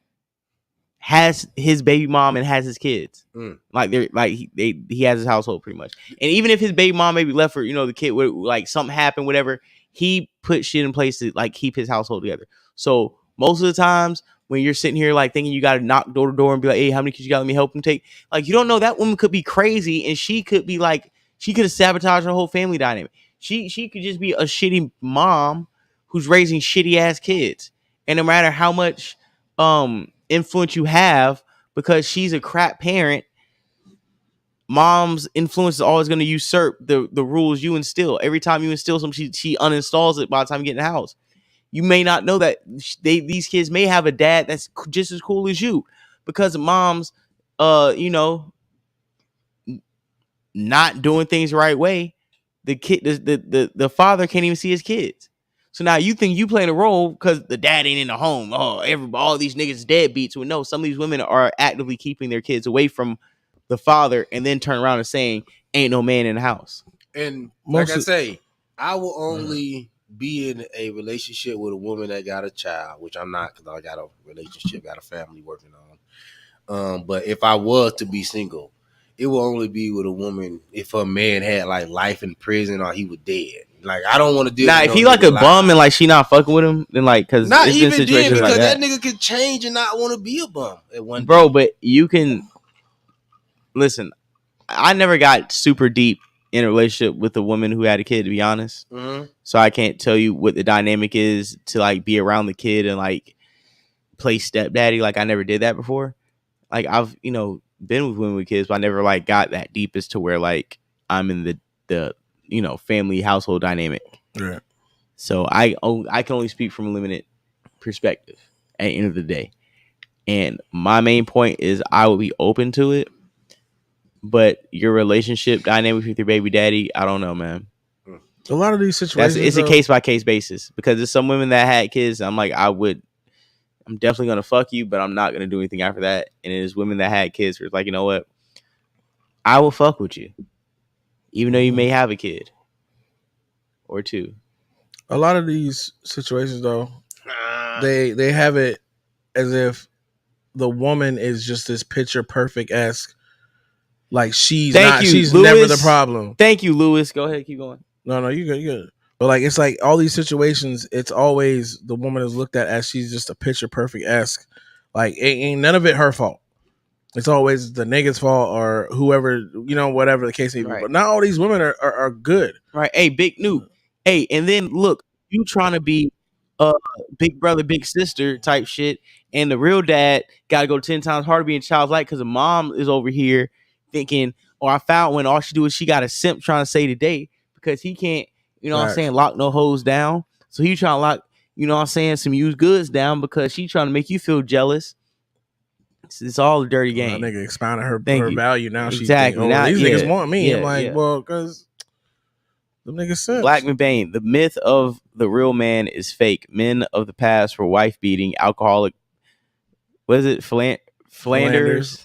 has his baby mom and has his kids. Like he has his household pretty much. And even if his baby mom maybe left for, the kid would like something happened, whatever, he put shit in place to like keep his household together. So most of the times when you're sitting here like thinking you got to knock door to door and be like, hey, how many kids you got? Let me help him take. Like, you don't know that woman could be crazy and she could be like, she could have sabotaged her whole family dynamic. She could just be a shitty mom who's raising shitty ass kids. And no matter how much influence you have, because she's a crap parent, mom's influence is always going to usurp the rules you instill. Every time you instill something, she uninstalls it by the time you get in the house. You may not know that these kids may have a dad that's just as cool as you, because mom's, not doing things the right way. The kid, the father can't even see his kids. So now you think you playing a role because the dad ain't in the home. Oh, all these niggas deadbeats. Well, no, some of these women are actively keeping their kids away from the father and then turn around and saying, ain't no man in the house. And like I say, I will only be in a relationship with a woman that got a child, which I'm not because I got a relationship, got a family working on. But if I was to be single, it will only be with a woman if her man had like life in prison or he was dead. Like, I don't want to deal with if he like a bum and like she not fucking with him, then like, because not even then, because that nigga could change and not want to be a bum at one day. But you can listen. I never got super deep in a relationship with a woman who had a kid, to be honest. So I can't tell you what the dynamic is to like be around the kid and like play stepdaddy. Like, I never did that before. Like, I've been with women with kids, but I never like got that deep as to where like I'm in the family household dynamic. Right. So I can only speak from a limited perspective at the end of the day. And my main point is I would be open to it, but your relationship dynamic with your baby daddy, I don't know, man. A lot of these situations, it's a case by case basis, because there's some women that had kids. I'm like, I'm definitely gonna fuck you, but I'm not gonna do anything after that. And there's women that had kids where it's like, you know what, I will fuck with you, even though you may have a kid or two. A lot of these situations, though, they have it as if the woman is just this picture perfect-esque. Like, she's Lewis. never the problem. Thank you, Lewis. Go ahead, keep going. No, you good. But like, it's like all these situations, it's always the woman is looked at as she's just a picture perfect-esque Like ain't none of it her fault. It's always the nigga's fault or whoever, whatever the case may be. Right. But not all these women are good. Right. Hey, Big Nuke. Hey, and then look, you trying to be big brother, big sister type shit, and the real dad got to go 10 times harder being childlike because the mom is over here thinking, "Oh, I found when all she do is she got a simp trying to say today because he can't, what I'm saying, lock no hoes down. So he trying to lock, what I'm saying, some used goods down because she trying to make you feel jealous. It's all a dirty game. That nigga expounded her value now. Exactly. She think, Now, these niggas want me. Yeah, I'm like, well, because them niggas said Black McBain, the myth of the real man is fake. Men of the past were wife beating, alcoholic. What is it? Flanders,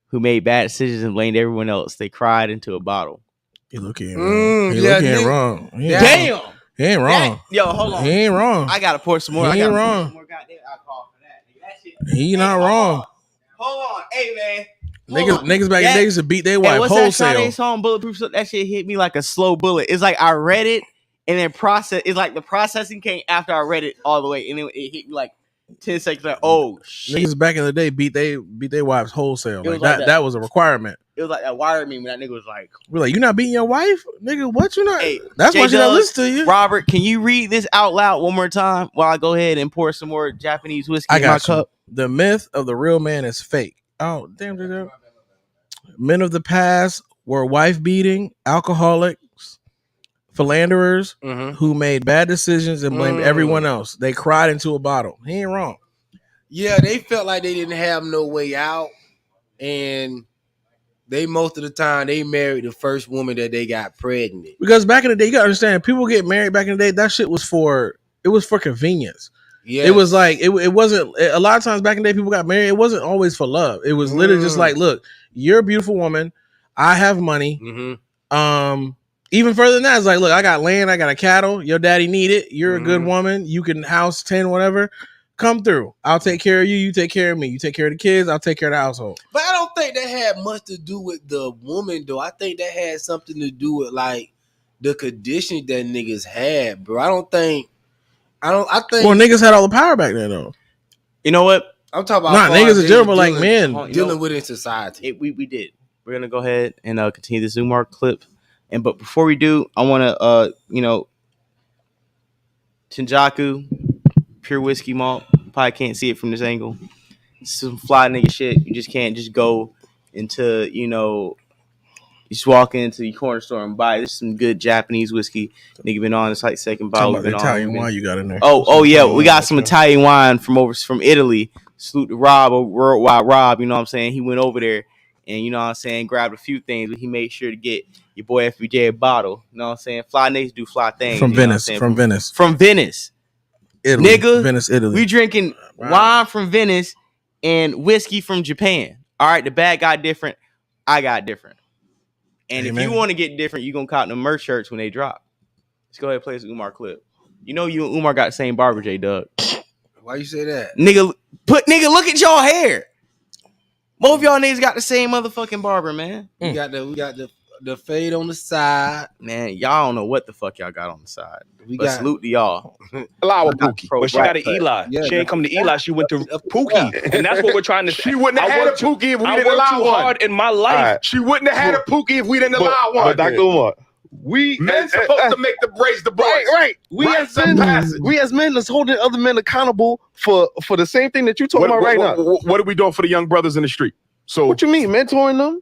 who made bad decisions and blamed everyone else. They cried into a bottle. You looking wrong. He looking wrong. Damn. He ain't wrong. Yo, hold on. He ain't wrong. I gotta pour some more. He ain't wrong. He not wrong. Hold on. Hey, man. Niggas back in the day used to beat their wife wholesale. What's that Sade song, Bulletproof? That shit hit me like a slow bullet. It's like I read it and then it's like the processing came after I read it all the way, and then it hit me like 10 seconds. Like, oh shit. Niggas back in the day beat their wives wholesale. Like that was a requirement. It was like that wired me when that nigga was like, we're like, you not beating your wife? Nigga, what you not? Hey, that's why she not listen to you. Robert, can you read this out loud one more time while I go ahead and pour some more Japanese whiskey in my cup? The myth of the real man is fake. Oh, damn. Men of the past were wife beating, alcoholics, philanderers who made bad decisions and blamed everyone else. They cried into a bottle. He ain't wrong. Yeah, they felt like they didn't have no way out, and they most of the time they married the first woman that they got pregnant. Because back in the day, you gotta understand, people get married back in the day. That shit was for convenience. Yeah, it was like it wasn't. A lot of times back in the day, people got married. It wasn't always for love. It was literally just like, look, you're a beautiful woman. I have money. Even further than that, it's like, look, I got land. I got a cattle. Your daddy need it. You're a good woman. You can house 10, whatever. Come through. I'll take care of you. You take care of me. You take care of the kids. I'll take care of the household. But I don't think that had much to do with the woman, though. I think that had something to do with like the condition that niggas had, bro. I think. Well, niggas had all the power back then, though. You know what? I'm talking about niggas in general, like men dealing with it in society. We did. We're gonna go ahead and continue this Umar clip, but before we do, I want to Chinjaku pure whiskey malt. You probably can't see it from this angle. Some fly nigga shit. You just can't just go into you just walk into the corner store and buy. There's some good Japanese whiskey. Nigga been on. It's like second bottle. Talking about the Italian wine you got in there. Oh yeah, we got some Italian wine from Italy. Salute to Rob, Worldwide Rob. You know what I'm saying? He went over there and grabbed a few things, but he made sure to get your boy FBJ a bottle. You know what I'm saying? Fly niggas do fly things. From Venice. From Venice. Italy. Nigga. Venice, Italy. We drinking wine from Venice and whiskey from Japan. All right, the bag got different. I got different. And if you want to get different, you're going to cop them merch shirts when they drop. Let's go ahead and play this Umar clip. You and Umar got the same barber, J Doug. Why you say that? Nigga, look at y'all hair. Both y'all niggas got the same motherfucking barber, man. We got the fade on the side. Man, y'all don't know what the fuck y'all got on the side. Salute to y'all. Allow a Pookie. But she got an Eli. Yeah, she ain't come to Eli. She went to Pookie. And that's what we're trying to say. She wouldn't have had a Pookie if we didn't allow one. Hard in my life. Right. She wouldn't have had a Pookie if we didn't allow one. But Dr. Umar, men supposed to make the raise the boys. Right. We as men is holding other men accountable for the same thing that you talking about right now. What are we doing for the young brothers in the street? So what you mean, mentoring them?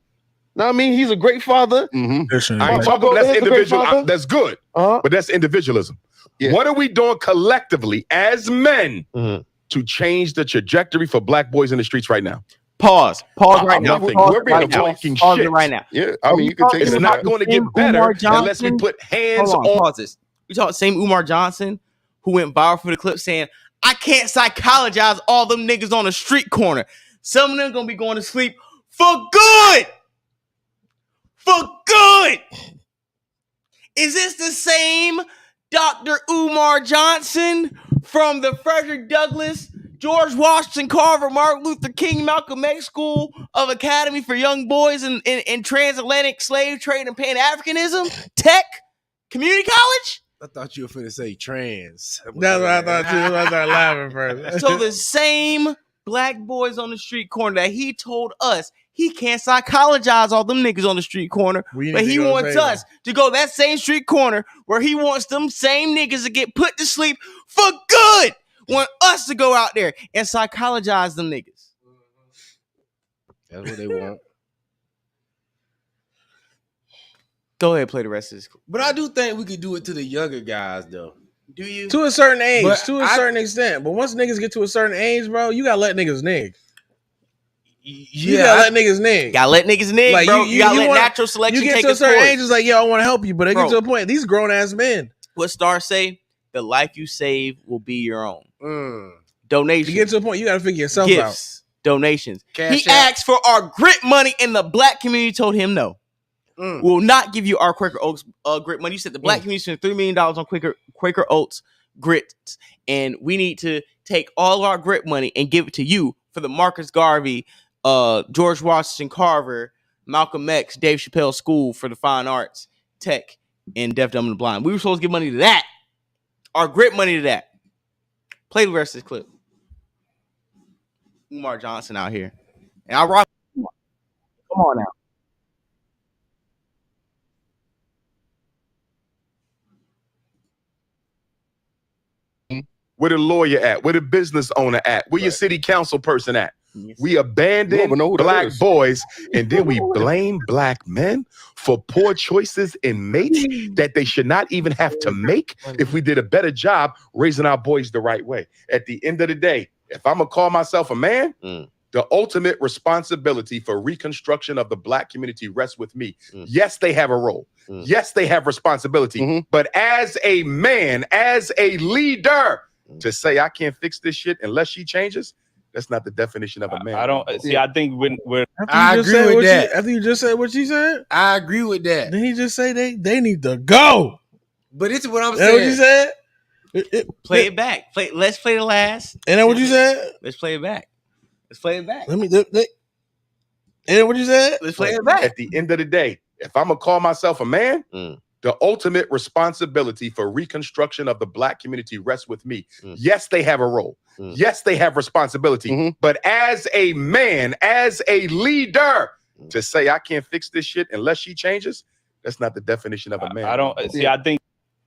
Now I mean he's a great father. That's individual. That's good, but that's individualism. Yeah. What are we doing collectively as men to change the trajectory for black boys in the streets right now? Pause right now. We're being talking shit right now. Yeah, I mean you can take it. It's not going to get better unless we put hands on. Pause this. We talk same Umar Johnson who went viral for the clip saying, "I can't psychologize all them niggas on the street corner. Some of them gonna be going to sleep for good." For good. Is this the same Dr. Umar Johnson from the Frederick Douglass, George Washington Carver, Martin Luther King, Malcolm X School of Academy for Young Boys in Transatlantic Slave Trade and Pan-Africanism, Tech, Community College? I thought you were finna say trans. That's what I thought too. I started laughing first. So the same black boys on the street corner that he told us he can't psychologize all them niggas on the street corner, but he wants us to go that same street corner where he wants them same niggas to get put to sleep for good. Want us to go out there and psychologize them niggas. That's what they want. Go ahead, play the rest of this. But I do think we could do it to the younger guys, though. Do you? To a certain age, But to a certain extent. But once niggas get to a certain age, bro, you gotta let niggas nig. You gotta let niggas nig. Gotta let niggas nig, like, bro. You gotta let natural selection take its course. You get to a certain age, it's like, yo, I want to help you, but they get to a point. These grown ass men. What Star say? The life you save will be your own. Donations. You get to a point, you gotta figure yourself out. Donations. Cash he asked for our grit money, and the black community told him no. We will not give you our Quaker Oats grit money. You said the black community spent $3 million on Quaker Oats grits, and we need to take all our grit money and give it to you for the Marcus Garvey, George Washington Carver, Malcolm X, Dave Chappelle School for the Fine Arts, Tech, and Deaf, Dumb, and the Blind. We were supposed to give money to that. Our grit money to that. Play the rest of this clip. Umar Johnson out here. And I rock. Come on now. Where the lawyer at? Where the business owner at? Where your city council person at? We abandon black boys, and then we blame black men for poor choices in mates that they should not even have to make if we did a better job raising our boys the right way. At the end of the day, if I'm gonna call myself a man, the ultimate responsibility for reconstruction of the black community rests with me. Yes, they have a role. Yes, they have responsibility. But as a man, as a leader, to say I can't fix this shit unless she changes, that's not the definition of a man. I don't see. I think when I agree with that. After you just said what she said, I agree with that. Then he just say they need to go. But it's what I'm saying. What you said? Play it back. Let's play the last. And then what you said? Let's play it back. Let's play it back. And then what you said? Let's play it back. At the end of the day, if I'm gonna call myself a man, the ultimate responsibility for reconstruction of the black community rests with me. Yes, they have a role. Yes, they have responsibility. But as a man, as a leader, to say I can't fix this shit unless she changes, that's not the definition of a man. I don't see. I think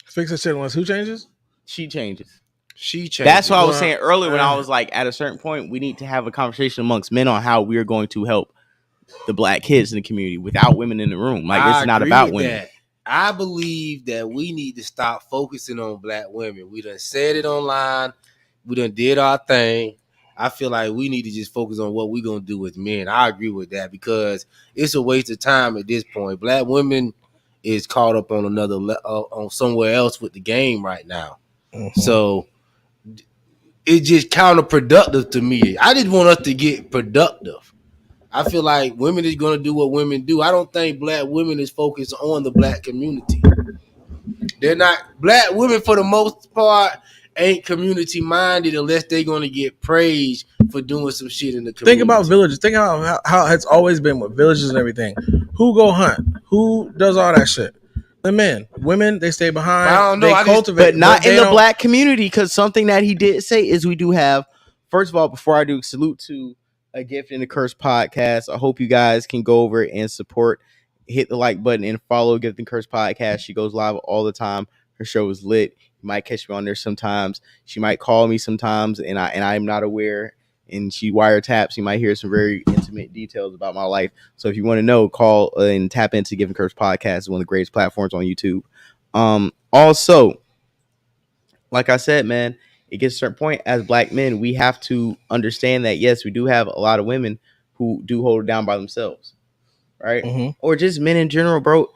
fix this shit unless who changes? She changes. She changes. That's what I was saying earlier when I was like, at a certain point, we need to have a conversation amongst men on how we are going to help the black kids in the community without women in the room. Like, it's not about women. That. I believe that we need to stop focusing on black women. We done said it online. We done did our thing. I feel like we need to just focus on what we're going to do with men. I agree with that because it's a waste of time at this point. Black women is caught up on on somewhere else with the game right now. So it's just counterproductive to me. I just want us to get productive. I feel like women is going to do what women do. I don't think black women is focused on the black community. They're not. Black women, for the most part, ain't community minded unless they're going to get praised for doing some shit in the community. Think about villages. Think about how it's always been with villages and everything. Who go hunt? Who does all that shit? The men. Women, they stay behind. I don't know. They cultivate. But not in the black community, because something that he did say is we do have, first of all, before I do, salute to A Gift and a Curse podcast. I hope you guys can go over and support, hit the like button and follow Gift and Curse podcast. She goes live all the time. Her show is lit. You might catch me on there sometimes. She might call me sometimes, and I'm not aware. And she wiretaps. You might hear some very intimate details about my life. So if you want to know, call and tap into Give and Curse podcast. It's one of the greatest platforms on YouTube. Also, like I said, man, it gets a certain point as black men, we have to understand that, yes, we do have a lot of women who do hold it down by themselves, right? Or just men in general, bro.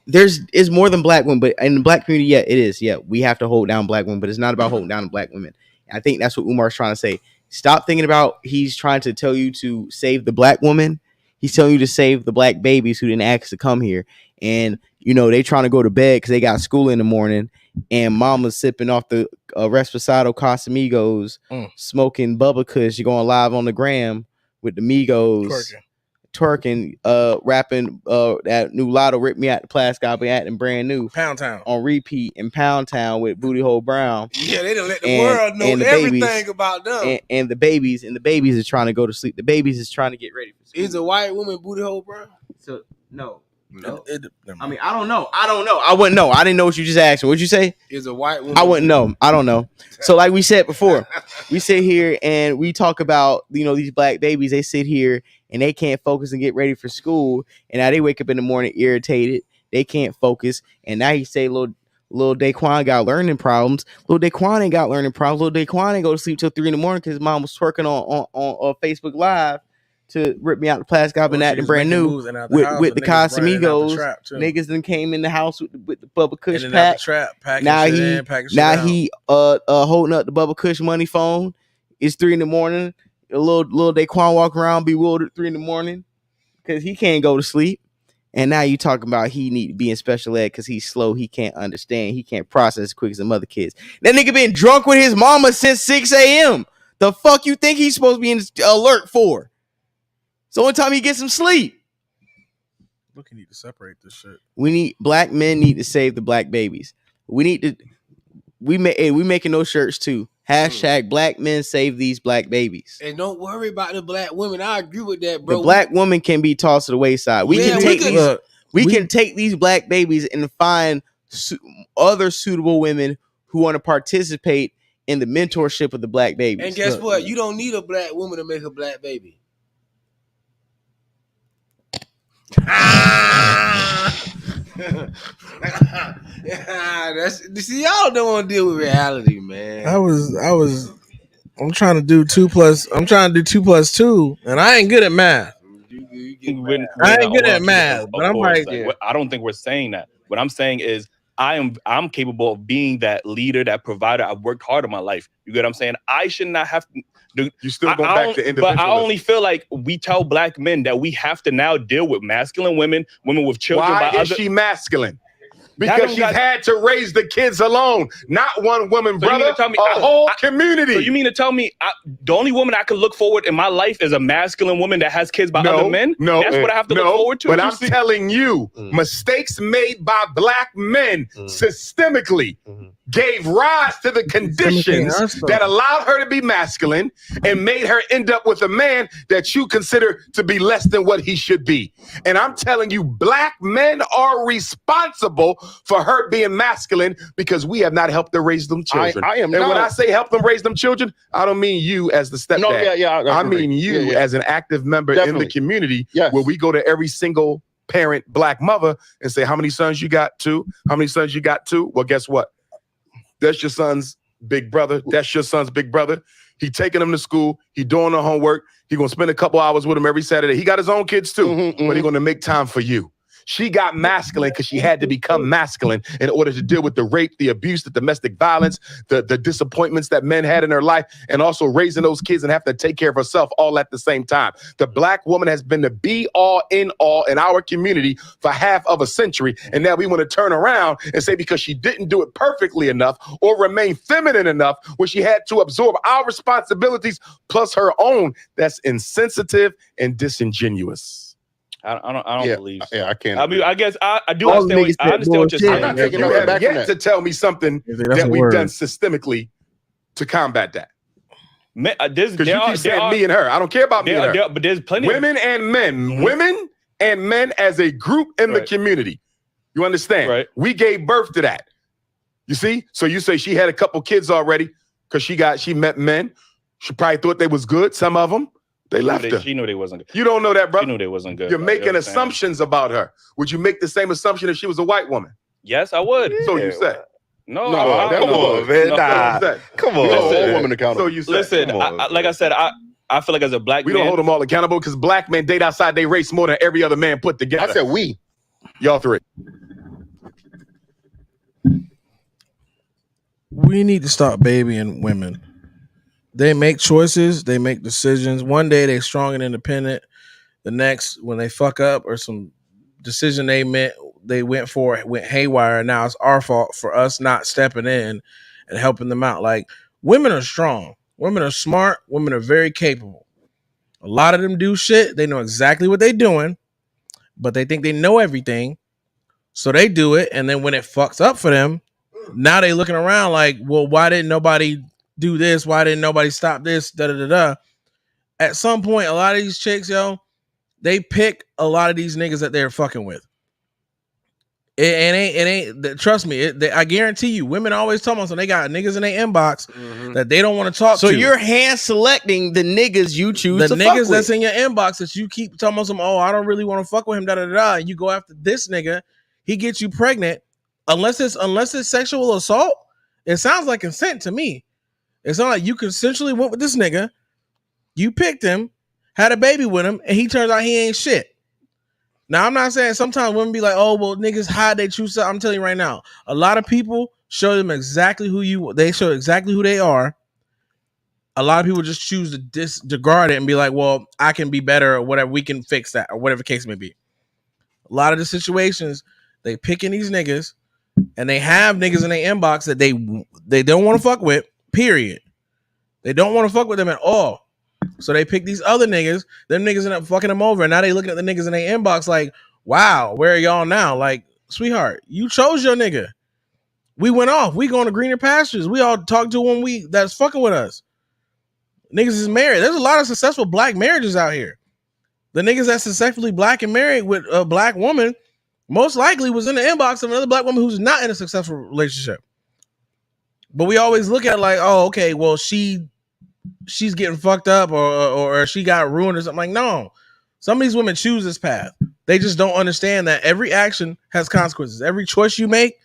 There's more than black women, but in the black community, yeah, it is. Yeah, we have to hold down black women, but it's not about holding down black women. I think that's what Umar's trying to say. Stop thinking about he's trying to tell you to save the black woman. He's telling you to save the black babies who didn't ask to come here. And, you know, they trying to go to bed because they got school in the morning. And mama's sipping off the Reposado Casamigos, smoking Bubba Kush. You're going live on the gram with the Migos. twerking, rapping that new Lotto Rip Me Out the Plastic, I'll be acting brand new. Pound Town on repeat in Pound Town with Booty Hole Brown. Yeah, they done let the world know everything about them. And the babies is trying to go to sleep. The babies is trying to get ready for school. Is a white woman Booty Hole Brown? So no. I mean, I don't know. I wouldn't know. I didn't know what you just asked. What'd you say? Is a white woman? I wouldn't know. I don't know. So like we said before, we sit here and we talk about, these black babies. They sit here and they can't focus and get ready for school. And now they wake up in the morning irritated. They can't focus. And now you say little Daquan got learning problems. Little Daquan ain't got learning problems. Little Daquan ain't go to sleep till 3 a.m. because his mom was twerking on Facebook Live to rip me out the plastic. I've been acting brand new with the Casamigos. Niggas then came in the house with the Bubba Kush pack. Now he holding up the Bubba Kush money phone. It's 3 a.m. A little Daquan walk around bewildered 3 a.m. because he can't go to sleep. And now you talking about he need to be in special ed because he's slow. He can't understand. He can't process as quick as some other kids. That nigga been drunk with his mama since 6 a.m. The fuck you think he's supposed to be in alert for? So one time he gets some sleep. Look, you need to separate this shit. Black men need to save the black babies. We making those shirts too. Hashtag black men save these black babies. And don't worry about the black women. I agree with that, bro. The black woman can be tossed to the wayside. We can take these black babies and find other suitable women who want to participate in the mentorship of the black babies. And guess what? You don't need a black woman to make a black baby. See, y'all don't want to deal with reality, man. I'm trying to do 2 + 2, and I ain't good at math. I ain't good at math, but I'm like, I don't think we're saying that. What I'm saying is I'm capable of being that leader, that provider. I've worked hard in my life. You get what I'm saying? I should not have to. You still go back to individualism. But I only feel like we tell black men that we have to now deal with masculine women with children. Why is she masculine? Because she's had to raise the kids alone, not one woman, so brother. A whole community. So you mean to tell me the only woman I could look forward in my life is a masculine woman that has kids by other men? No, that's what I have to look forward to. But I'm telling you, mistakes made by black men systemically gave rise to the conditions that allowed her to be masculine and made her end up with a man that you consider to be less than what he should be. And I'm telling you, black men are responsible for her being masculine because we have not helped her raise them children. And when I say help them raise them children, I don't mean you as the stepdad. No, I mean you as an active member in the community where we go to every single parent black mother and say, how many sons you got? 2? How many sons you got? 2? Well, guess what? That's your son's big brother. That's your son's big brother. He taking him to school. He doing the homework. He gonna spend a couple hours with him every Saturday. He got his own kids too, but he gonna make time for you. She got masculine because she had to become masculine in order to deal with the rape, the abuse, the domestic violence, the disappointments that men had in her life, and also raising those kids and have to take care of herself all at the same time. The black woman has been the be all in all in our community for half of a century. And now we want to turn around and say because she didn't do it perfectly enough or remain feminine enough where she had to absorb our responsibilities plus her own, that's insensitive and disingenuous. I don't believe so. I can't. I mean, I guess I do understand. I understand what you're saying. I'm not taking you have yet to tell me something that we've done systemically to combat that. Because you keep saying me and her. I don't care about me and her. But there's plenty women and men. Women and men as a group in the community. You understand? Right. We gave birth to that. You see? So you say she had a couple kids already because she met men. She probably thought they was good. Some of them. They left her. She knew they wasn't good. You don't know that, brother. She knew they wasn't good. You're making assumptions about her. Would you make the same assumption if she was a white woman? Yes, I would. So you say. No, come on, man. Come on. Hold women accountable. So you say. Listen, like I said, I feel like as a black man. We don't hold them all accountable because black men date outside their race more than every other man put together. I said we. Y'all three. We need to stop babying women. They make choices, they make decisions. One day they're strong and independent. The next, when they fuck up or some decision they went for went haywire, now it's our fault for us not stepping in and helping them out. Like, women are strong, women are smart, women are very capable. A lot of them do shit. They know exactly what they're doing, but they think they know everything. So they do it. And then when it fucks up for them, now they looking around like, well, why didn't nobody do this? Why didn't nobody stop this? Da da da da. At some point, a lot of these chicks, yo, they pick a lot of these niggas that they're fucking with. It ain't. Trust me. I guarantee you, women always tell us when they got niggas in their inbox that they don't want to talk to. So you're hand selecting the niggas you choose to fuck with. The niggas that's in your inbox that you keep telling them, oh, I don't really want to fuck with him, da da da. And you go after this nigga, he gets you pregnant. Unless it's sexual assault, it sounds like consent to me. It's not like you consensually went with this nigga, you picked him, had a baby with him, and he turns out he ain't shit. Now, I'm not saying sometimes women be like, oh, well, niggas hide they true self. I'm telling you right now, a lot of people show them exactly they show exactly who they are. A lot of people just choose to disregard it and be like, well, I can be better or whatever. We can fix that or whatever the case may be. A lot of the situations, they picking these niggas and they have niggas in their inbox that they don't want to fuck with, period. They don't want to fuck with them at all. So they pick these other niggas. Them niggas end up fucking them over. And now they looking at the niggas in their inbox like, wow, where are y'all now? Like, sweetheart, you chose your nigga. We went off. We going to greener pastures. We all talked to one that's fucking with us. Niggas is married. There's a lot of successful black marriages out here. The niggas that's successfully black and married with a black woman most likely was in the inbox of another black woman who's not in a successful relationship. But we always look at it like, oh, okay, well, she's getting fucked up or she got ruined or something. Like, no. Some of these women choose this path. They just don't understand that every action has consequences. Every choice you make,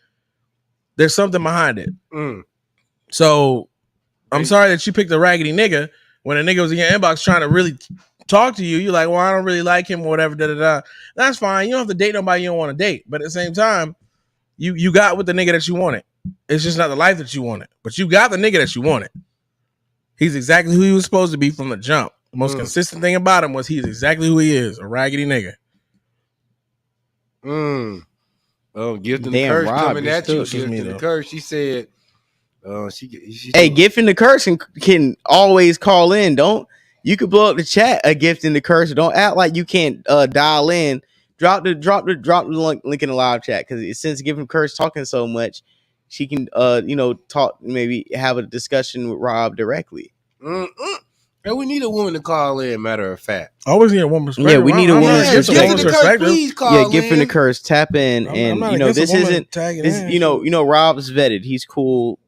there's something behind it. So I'm sorry that you picked a raggedy nigga when a nigga was in your inbox trying to really talk to you. You're like, well, I don't really like him or whatever. Da, da, da. That's fine. You don't have to date nobody you don't want to date. But at the same time, you got with the nigga that you wanted. It's just not the life that you wanted. But you got the nigga that you wanted. He's exactly who he was supposed to be from the jump. The most consistent thing about him was he's exactly who he is, a raggedy nigga. Gift and the curse coming at you. Gift and the curse. She said, hey, Gift and the curse can always call in. You could blow up the chat, a Gift and the curse. Don't act like you can't dial in. Drop the link in the live chat, because since Gift and the curse talking so much, she can talk, maybe have a discussion with Rob directly. And we need a woman to call in, matter of fact. Always need a woman's perspective. Yeah, we need a woman's perspective. Please call Gift and the curse, tap in. This isn't this, Rob's vetted. He's cool.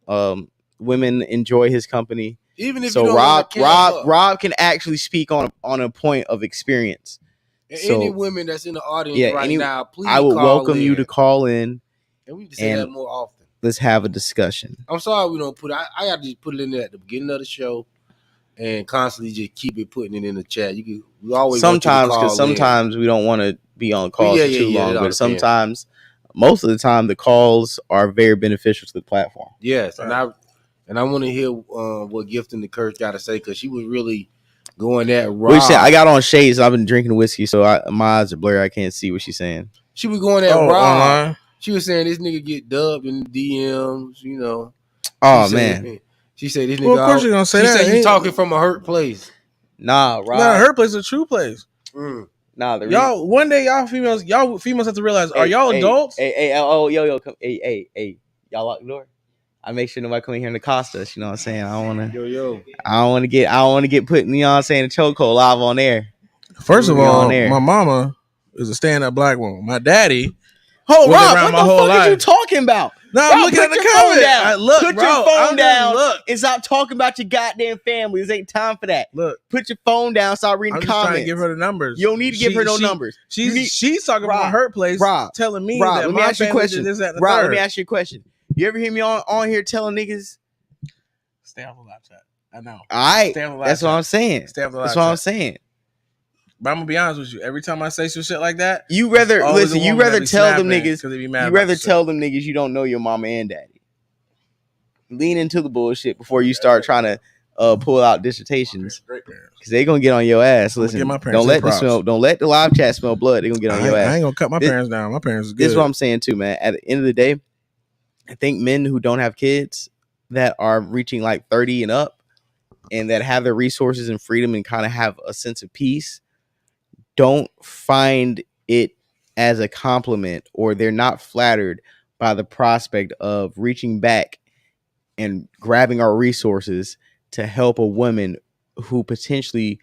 Women enjoy his company. Even if so, Rob can actually speak on a point of experience. And any women that's in the audience now, please I would welcome you to call in. And we need to say that more often. Let's have a discussion. I'm sorry we don't put it. I got to just put it in there at the beginning of the show and constantly just keep putting it in the chat. We always sometimes we don't want to be on calls for too long, but sometimes, most of the time, the calls are very beneficial to the platform. Yes, and I want to hear what Gift and the Curse got to say, because she was really going that raw. I got on shades. I've been drinking whiskey, so my eyes are blurry. I can't see what she's saying. She was going that raw. She was saying this nigga get dubbed in the DMs, Oh, man. She said this nigga. Well, of course you're gonna say that. She said you talking from a hurt place. Nah, Rob. Not a hurt place, a true place. Nah, y'all. One day, y'all females have to realize: are y'all adults? Yo, come, hey, y'all lock the door. I make sure nobody come in here and accost us. You know what I'm saying? I don't want to. I don't want to get put. You know what I'm saying? The chokehold live on air. First of all, my mama is a stand-up black woman. My daddy. Rob, what the fuck are you talking about? No, I'm looking at the comment. Put your phone down and stop talking about your goddamn family. This ain't time for that. Look, put your phone down. Stop reading comments. Trying to give her the numbers. You don't need to give her no numbers. She's talking about her place. Rob, telling me Rob, that let me my ask you a family question. did this, that, and the Rob, third. let me ask you a question. You ever hear me on here telling niggas? Stay off the live chat. I know. All right, that's what I'm saying. Stay off the live That's what I'm saying. But I'm gonna be honest with you. Every time I say some shit like that, you rather tell them niggas you don't know your mama and daddy. Lean into the bullshit before you start trying to pull out dissertations, because they gonna get on your ass. Listen, don't let the live chat smell blood. They gonna get on your ass. I ain't gonna cut my parents down. My parents is good. This is what I'm saying too, man. At the end of the day, I think men who don't have kids that are reaching like 30 and up, and that have their resources and freedom and kind of have a sense of peace don't find it as a compliment, or they're not flattered by the prospect of reaching back and grabbing our resources to help a woman who potentially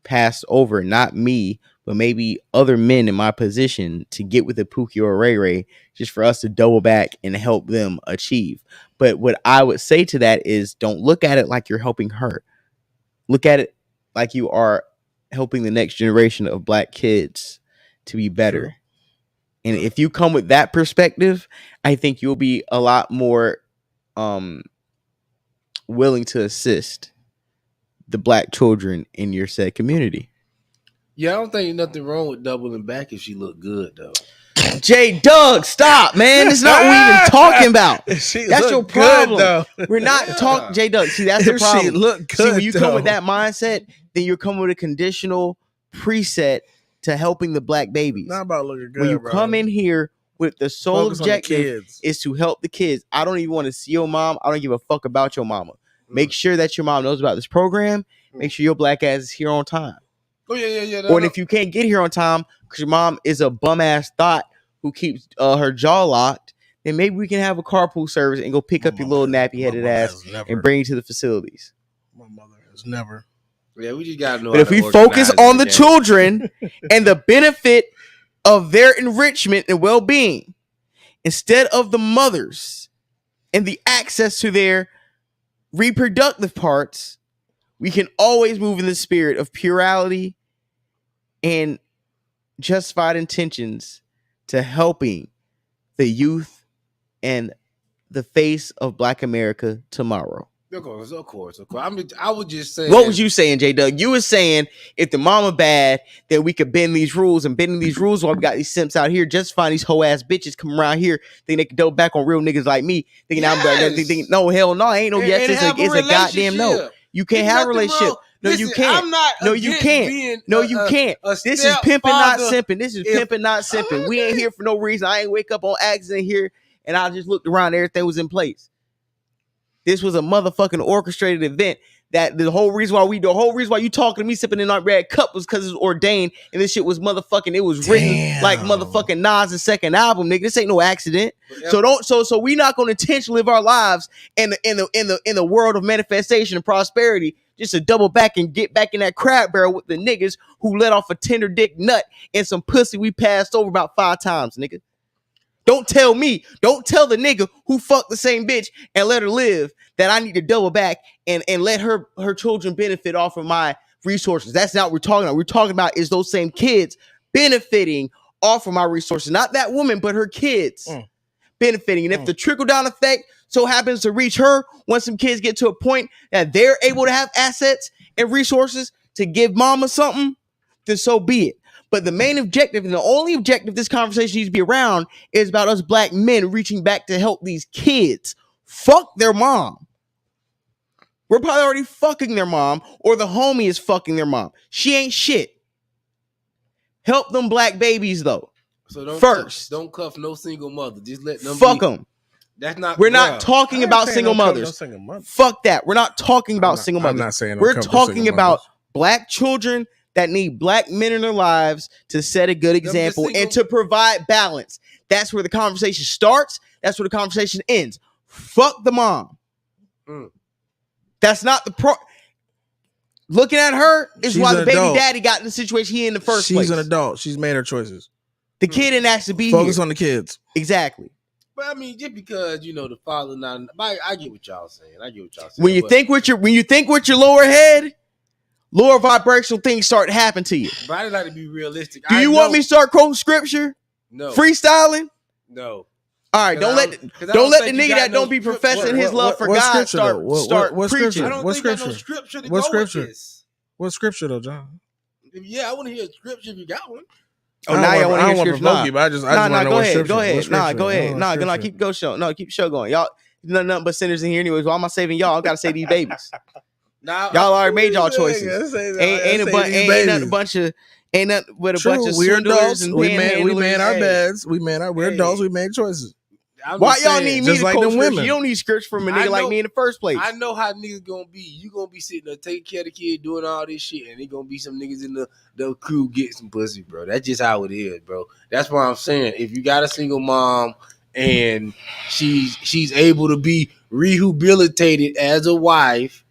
passed over, not me, but maybe other men in my position, to get with a Pookie or a Ray Ray, just for us to double back and help them achieve. But what I would say to that is, don't look at it like you're helping her. Look at it like you are helping the next generation of Black kids to be better. True. And if you come with that perspective, I think you'll be a lot more willing to assist the Black children in your said community. Yeah, I don't think nothing wrong with doubling back if she look good though. J Doug, stop, man. It's not what we even talking about. That's your problem. We're not talking, J Doug. See, that's the problem. She look good, see, when you come with that mindset, then you're coming with a conditional preset to helping the Black babies. Not about looking good. When you bro. come in here with the sole objective is to help the kids. I don't even want to see your mom. I don't give a fuck about your mama. Make sure that your mom knows about this program. Make sure your Black ass is here on time. Oh yeah. Or if you can't get here on time because your mom is a bum ass thought who keeps her jaw locked, then maybe we can have a carpool service and go pick up your little nappy headed ass and bring you to the facilities. My mother has never. Yeah, we just gotta know. But if we focus on the children and the benefit of their enrichment and well-being, instead of the mothers and the access to their reproductive parts, we can always move in the spirit of purity and justified intentions to helping the youth and the face of Black America tomorrow. Of course. I would just say. What was you saying, J Doug? You were saying if the mama bad, then we could bend these rules, and bending these rules while we got these simps out here justifying these hoe ass bitches come around here thinking they can double back on real niggas like me. Thinking thinking no, hell no, ain't no yes. It's a goddamn no. You can't have a relationship. No, you can't. I'm not. No, you can't. No, you can't. This is pimping, not simping. This is pimping, not simping. We ain't here for no reason. I ain't wake up on accident here, and I just looked around. Everything was in place. This was a motherfucking orchestrated event. That the whole reason why you talking to me sipping in our red cup was because it's ordained, and this shit was motherfucking. It was written like motherfucking Nas' second album, nigga. This ain't no accident. So we not gonna intentionally live our lives in the world of manifestation and prosperity just to double back and get back in that crab barrel with the niggas who let off a tender dick nut and some pussy we passed over about 5 times, nigga. Don't tell the nigga who fucked the same bitch and let her live that I need to double back and let her children benefit off of my resources. That's not what we're talking about. We're talking about is those same kids benefiting off of my resources. Not that woman, but her kids benefiting. And if the trickle-down effect so happens to reach her, once some kids get to a point that they're able to have assets and resources to give mama something, then so be it. But the main objective and the only objective this conversation needs to be around is about us Black men reaching back to help these kids. Fuck their mom. We're probably already fucking their mom, or the homie is fucking their mom. She ain't shit. Help them Black babies though. So don't cuff no single mother. Just let them fuck them. That's not. We're not talking about single mothers. Fuck that. We're not talking about single mothers. I'm not saying we're talking about Black children that need Black men in their lives to set a good example and to provide balance. That's where the conversation starts. That's where the conversation ends. Fuck the mom. That's not the Looking at her is why the baby daddy got in the situation he in the first place. She's an adult. She's made her choices. The kid didn't actually be Focus here. on the kids. Exactly. But I mean, just because the father not, I get what y'all saying. When you think with your lower head, lower vibrational things start to happen to you. But I just like to be realistic. Do you want me to start quoting scripture? No. Freestyling? No. All right, don't let the nigga that don't be professing his love for God start preaching. I don't think got no scripture to go with this. What scripture though, John? Yeah, I want to hear scripture if you got one. Oh, now you want to hear scripture? But I just want to know what scripture. Go ahead. No, keep the show going. Y'all, nothing but sinners in here anyways. Why am I saving y'all? I gotta save these babies. Y'all already made y'all choices. Ain't nothing but a bunch of we're adults. And we made our beds. We're adults. We made choices. I'm Why just y'all saying, need me just to like coach them scripts? women. You don't need scripts from a I nigga like know- me in the first place. I know how niggas gonna be. You gonna be sitting there taking care of the kid, doing all this shit, and they gonna be some niggas in the crew get some pussy, bro. That's just how it is, bro. That's why I'm saying, if you got a single mom and she's able to be rehabilitated as a wife,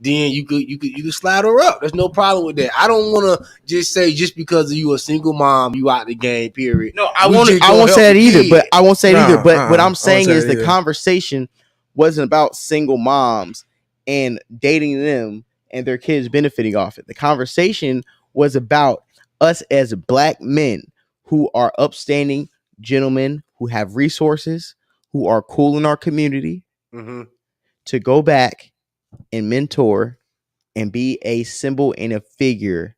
then you could slide her up. There's no problem with that. I don't want to just say just because you a single mom, you out the game. Period. No, I We won't. just I gonna won't help say that the either. kid. But I won't say it Nah, either. But what I I'm won't saying say is that the either. conversation wasn't about single moms and dating them and their kids benefiting off it. The conversation was about us as black men who are upstanding gentlemen who have resources, who are cool in our community, Mhm. to go back and mentor and be a symbol and a figure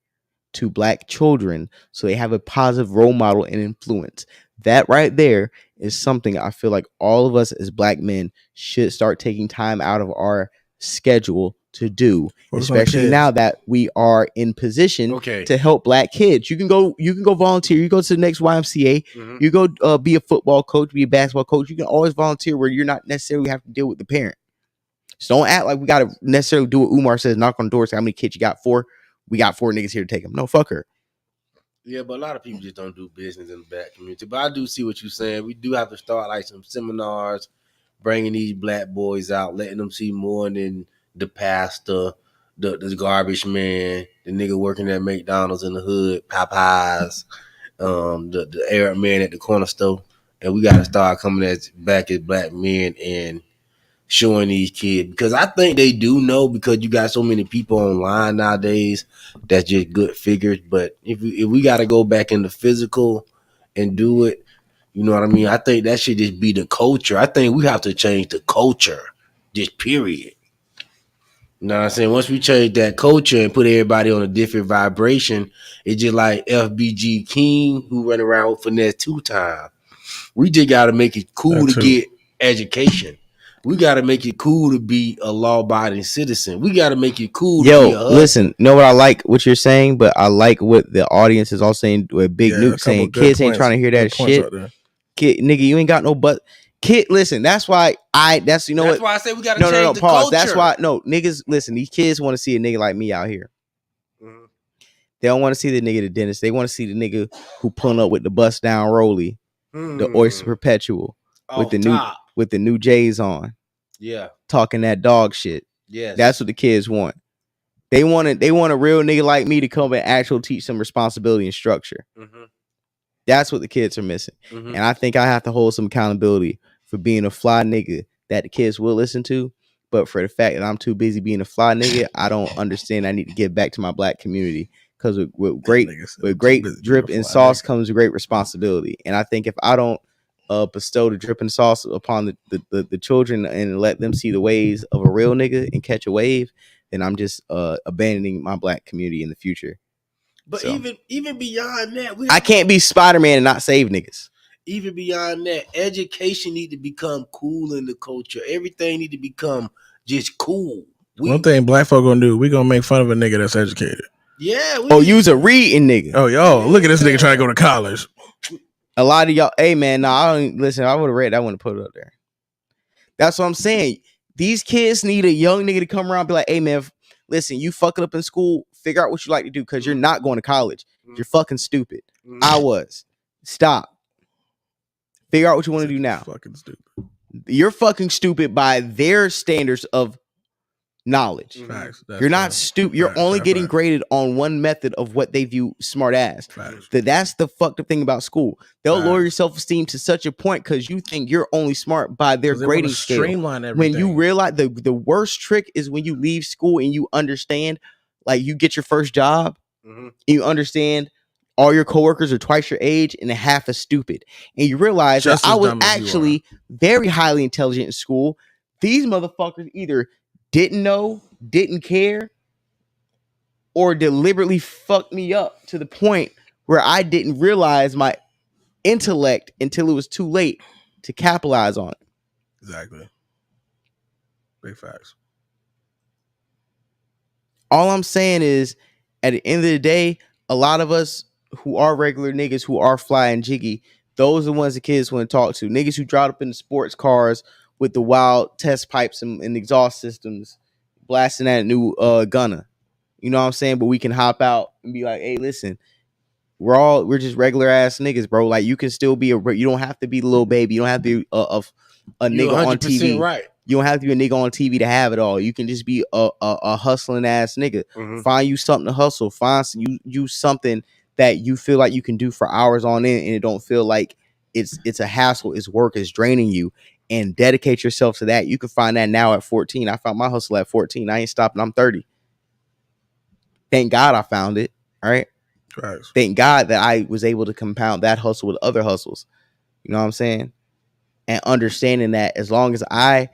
to black children so they have a positive role model and influence. That right there is something I feel like all of us as black men should start taking time out of our schedule to do, Focus on the especially kids. now that we are in position Okay. to help black kids. You can go volunteer. You go to the next YMCA. Mhm. You go be a football coach, be a basketball coach. You can always volunteer where you're not necessarily have to deal with the parent. So don't act like we got to necessarily do what Umar says, knock on doors, say how many kids you got? 4. We got 4 niggas here to take them. No, fuck her. Yeah, but a lot of people just don't do business in the black community. But I do see what you're saying. We do have to start like some seminars, bringing these black boys out, letting them see more than the pastor, the garbage man, the nigga working at McDonald's in the hood, Popeyes, the Arab man at the corner store. And we got to start coming back as black men and showing these kids, because I think they do know, because you got so many people online nowadays that's just good figures. But if we got to go back in the physical and do it, you know what I mean? I think that should just be the culture. I think we have to change the culture, just period. You know what I'm saying? Once we change that culture and put everybody on a different vibration, it's just like FBG King who run around with finesse 2 times. We just got to make it cool That to too. get education. We got to make it cool to be a law-abiding citizen. We got to make it cool to be a Yo, husband. listen, know what I like what you're saying, but I like what the audience is all saying with Big Yeah, a Nuke couple saying good kids ain't points- trying to hear good that points shit. out there. Kid, nigga, you ain't got no butt. Kid, listen, that's why that's you know That's what? why I say we got to No, change the pause. culture. That's why niggas listen, these kids want to see a nigga like me out here. Mhm. They don't want to see the nigga the dentist. They want to see the nigga who pulling up with the bust down rollie, the Oyster Perpetual with Off top. the new J's on, Yeah. talking that dog shit. Yes. That's what the kids want. They want a real nigga like me to come and actually teach some responsibility and structure. Mhm. That's what the kids are missing. Mhm. And I think I have to hold some accountability for being a fly nigga that the kids will listen to. But for the fact that I'm too busy being a fly nigga, I don't understand. I need to give back to my black community, because with great drip and sauce comes great responsibility. And I think if I don't bestow the drip and sauce upon the children and let them see the ways of a real nigga and catch a wave, then I'm just abandoning my black community in the future. But So, even beyond that, I can't be Spider-Man and not save niggas. Even beyond that, education need to become cool in the culture. Everything need to become just cool. One thing black folk gonna do, we gonna make fun of a nigga that's educated. Yeah. You's a reading nigga. Oh, yo, look at this nigga trying to go to college. A lot of y'all, hey man, I don't listen. I would have read that one and put it up there. That's what I'm saying. These kids need a young nigga to come around and be like, hey man, listen, you fucking up in school, figure out what you like to do, because you're not going to college. You're fucking stupid. I was. Stop. Figure out what you want to do now. Fucking stupid. You're fucking stupid by their standards of knowledge. Facts. You're not stupid. You're only getting graded on one method of what they view smart ass. That's the fucked up thing about school. They'll lower your self-esteem to such a point because you think you're only smart by their grading scale. Streamline everything. When you realize the worst trick is when you leave school and you understand, like you get your first job, and you understand all your coworkers are twice your age and half as stupid. And you realize Just that I as was dumb as you actually very highly intelligent in school. These motherfuckers either didn't know, didn't care, or deliberately fucked me up to the point where I didn't realize my intellect until it was too late to capitalize on it. Exactly. Big facts. All I'm saying is, at the end of the day, a lot of us who are regular niggas who are fly and jiggy, Those are the ones the kids want to talk to. Niggas who drive up in the sports cars with the wild test pipes and exhaust systems, blasting that new gunner. You know what I'm saying? But we can hop out and be like, hey, listen, we're just regular ass niggas, bro. Like you can still be you don't have to be the little baby. You don't have to be a nigga on TV. Right. You don't have to be a nigga on TV to have it all. You can just be a hustling ass nigga. Mhm. Find you something to hustle. Find you something that you feel like you can do for hours on end, and it don't feel like it's a hassle. It's work. It's draining you. And dedicate yourself to that. You can find that now at 14. I found my hustle at 14. I ain't stopping. I'm 30. Thank God I found it. All right. Right. Thank God that I was able to compound that hustle with other hustles. You know what I'm saying? And understanding that as long as I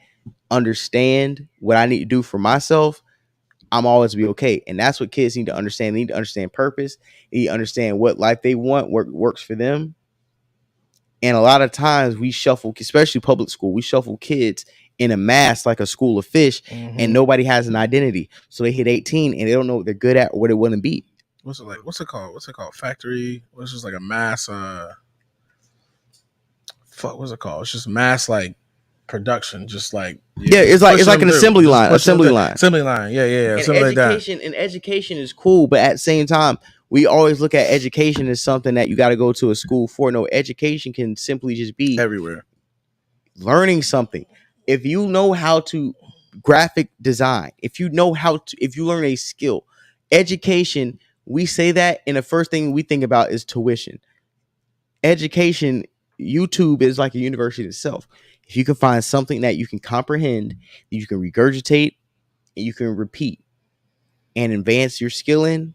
understand what I need to do for myself, I'm always be okay. And that's what kids need to understand. They need to understand purpose. They need to understand what life they want, what works for them. And a lot of times we shuffle, especially public school, we shuffle kids in a mass like a school of fish, and nobody has an identity. So they hit 18 and they don't know what they're good at or what they want to be. What's it like? What's it called? What's it called? Factory? What's just like a mass what's it called? It's just mass like production, just like it's like an assembly line. Assembly line. Yeah. Something like that. And education is cool, but at the same time, we always look at education as something that you got to go to a school for. No, education can simply just be everywhere. Learning something. If you know how to graphic design, if you learn a skill, education, we say that, and the first thing we think about is tuition. Education, YouTube is like a university itself. If you can find something that you can comprehend, you can regurgitate, and you can repeat and advance your skill in,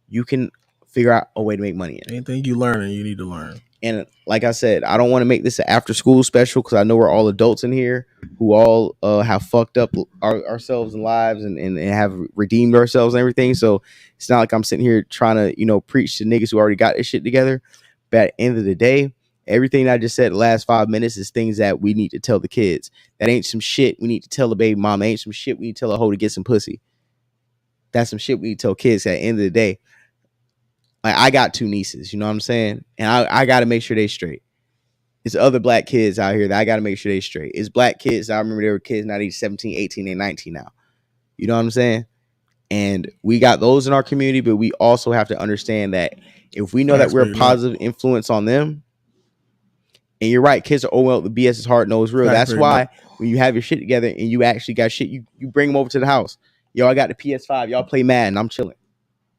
you can figure out a way to make money in. Anything you learn and you need to learn. And like I said, I don't want to make this an after school special because I know we're all adults in here who all have fucked up ourselves and lives and have redeemed ourselves and everything. So it's not like I'm sitting here trying to, preach to niggas who already got this shit together. But at the end of the day, everything I just said the last 5 minutes is things that we need to tell the kids. That ain't some shit we need to tell the baby mama. Ain't some shit we need to tell a hoe to get some pussy. That's some shit we need to tell kids at the end of the day. Like, I got 2 nieces, you know what I'm saying? And I got to make sure they straight. There's other black kids out here that I got to make sure they straight. It's black kids. I remember they were kids, now they're 17, 18, they're 19 now. You know what I'm saying? And we got those in our community, but we also have to understand that if we know that we're a positive influence on them, and you're right, kids are overwhelmed. The BS is hard, no, it's real. That's why when you have your shit together and you actually got shit, you bring them over to the house. Yo, I got the PS5. Y'all play Madden. I'm chilling.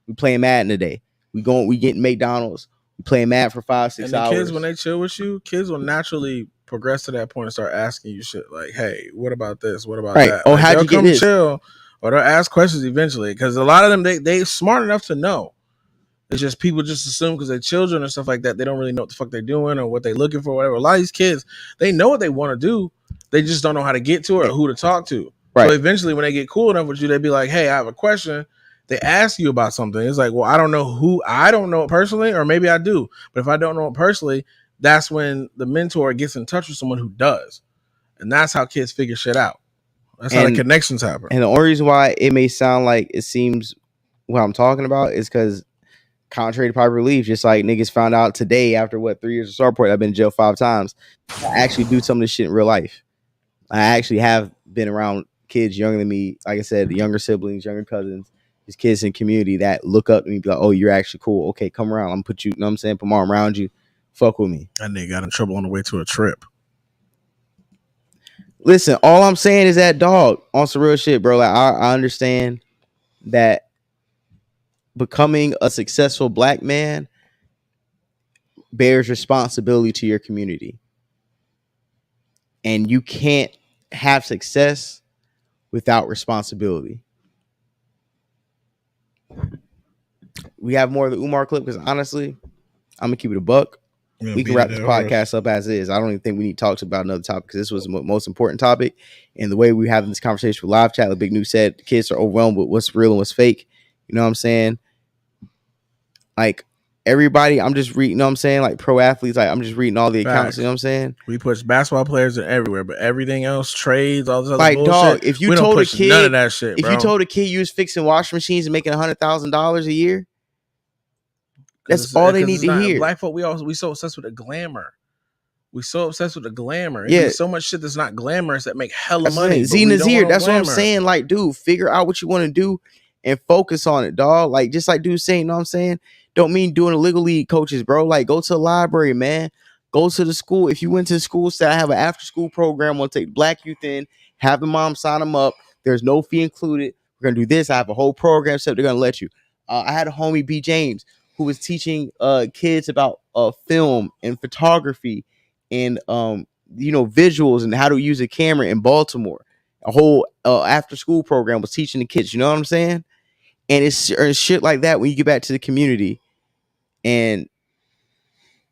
We playing Madden today. We getting McDonald's. We playing Madden for 5-6 and the hours. Kids, when they chill with you, kids will naturally progress to that point and start asking you shit like, "Hey, what about this? What about that?" Oh, like, how'd you get this? Chill, or they'll ask questions eventually because a lot of them they smart enough to know. It's just people just assume because they're children and stuff like that, they don't really know what the fuck they're doing or what they're looking for, whatever. A lot of these kids, they know what they want to do. They just don't know how to get to it or who to talk to. Right. So eventually when they get cool enough with you, they'd be like, "Hey, I have a question." They ask you about something. It's like, well, I don't know it personally, or maybe I do. But if I don't know it personally, that's when the mentor gets in touch with someone who does. And that's how kids figure shit out. That's how the connections happen. And the only reason why it may sound like it seems what I'm talking about is because contrary to popular belief, just like niggas found out today after 3 years of Starport, I've been in jail 5 times. I actually do some of this shit in real life. I actually have been around kids younger than me. Like I said, the younger siblings, younger cousins, these kids in the community that look up to me and be like, "Oh, you're actually cool. Okay, come around. I'm gonna put you, know what I'm saying? Put my arm around you. Fuck with me." That nigga got in trouble on the way to a trip. Listen, all I'm saying is that, dog, on some real shit, bro. Like, I understand that becoming a successful black man bears responsibility to your community. And you can't have success without responsibility. We have more of the Umar clip because honestly, I'm gonna keep it a buck. We can wrap this podcast up as is. I don't even think we need to talk about another topic because this was the most important topic. And the way we're having this conversation with live chat, like Big News said, kids are overwhelmed with what's real and what's fake. You know what I'm saying? Like, everybody, I'm just reading, you know what I'm saying? Like, pro athletes, like, I'm just reading all the accounts, you know what I'm saying? We push basketball players in everywhere, but everything else, trades, all this other like, bullshit, dog, if you told a kid, none of that shit, if you told a kid you was fixing washing machines and making $100,000 a year, That's all they need to hear. Black folk, we so obsessed with the glamour. We so obsessed with the glamour. Yeah. There's so much shit that's not glamorous that make hella That's money. Zena's here. That's glamour. what I'm saying. Like, dude, figure out what you want to do and focus on it, dog. Like, just like dude saying, you know what I'm saying? Don't mean doing a legal league coaches, bro. Like, go to the library, man. Go to the school. If you went to the school, say I have an after school program, we'll take black youth in, have the mom sign them up. There's no fee included. We're gonna do this. I have a whole program set. They're gonna let you. I had a homie B James who was teaching kids about film and photography and visuals and how to use a camera in Baltimore. A whole after school program was teaching the kids. You know what I'm saying? And it's shit like that when you get back to the community and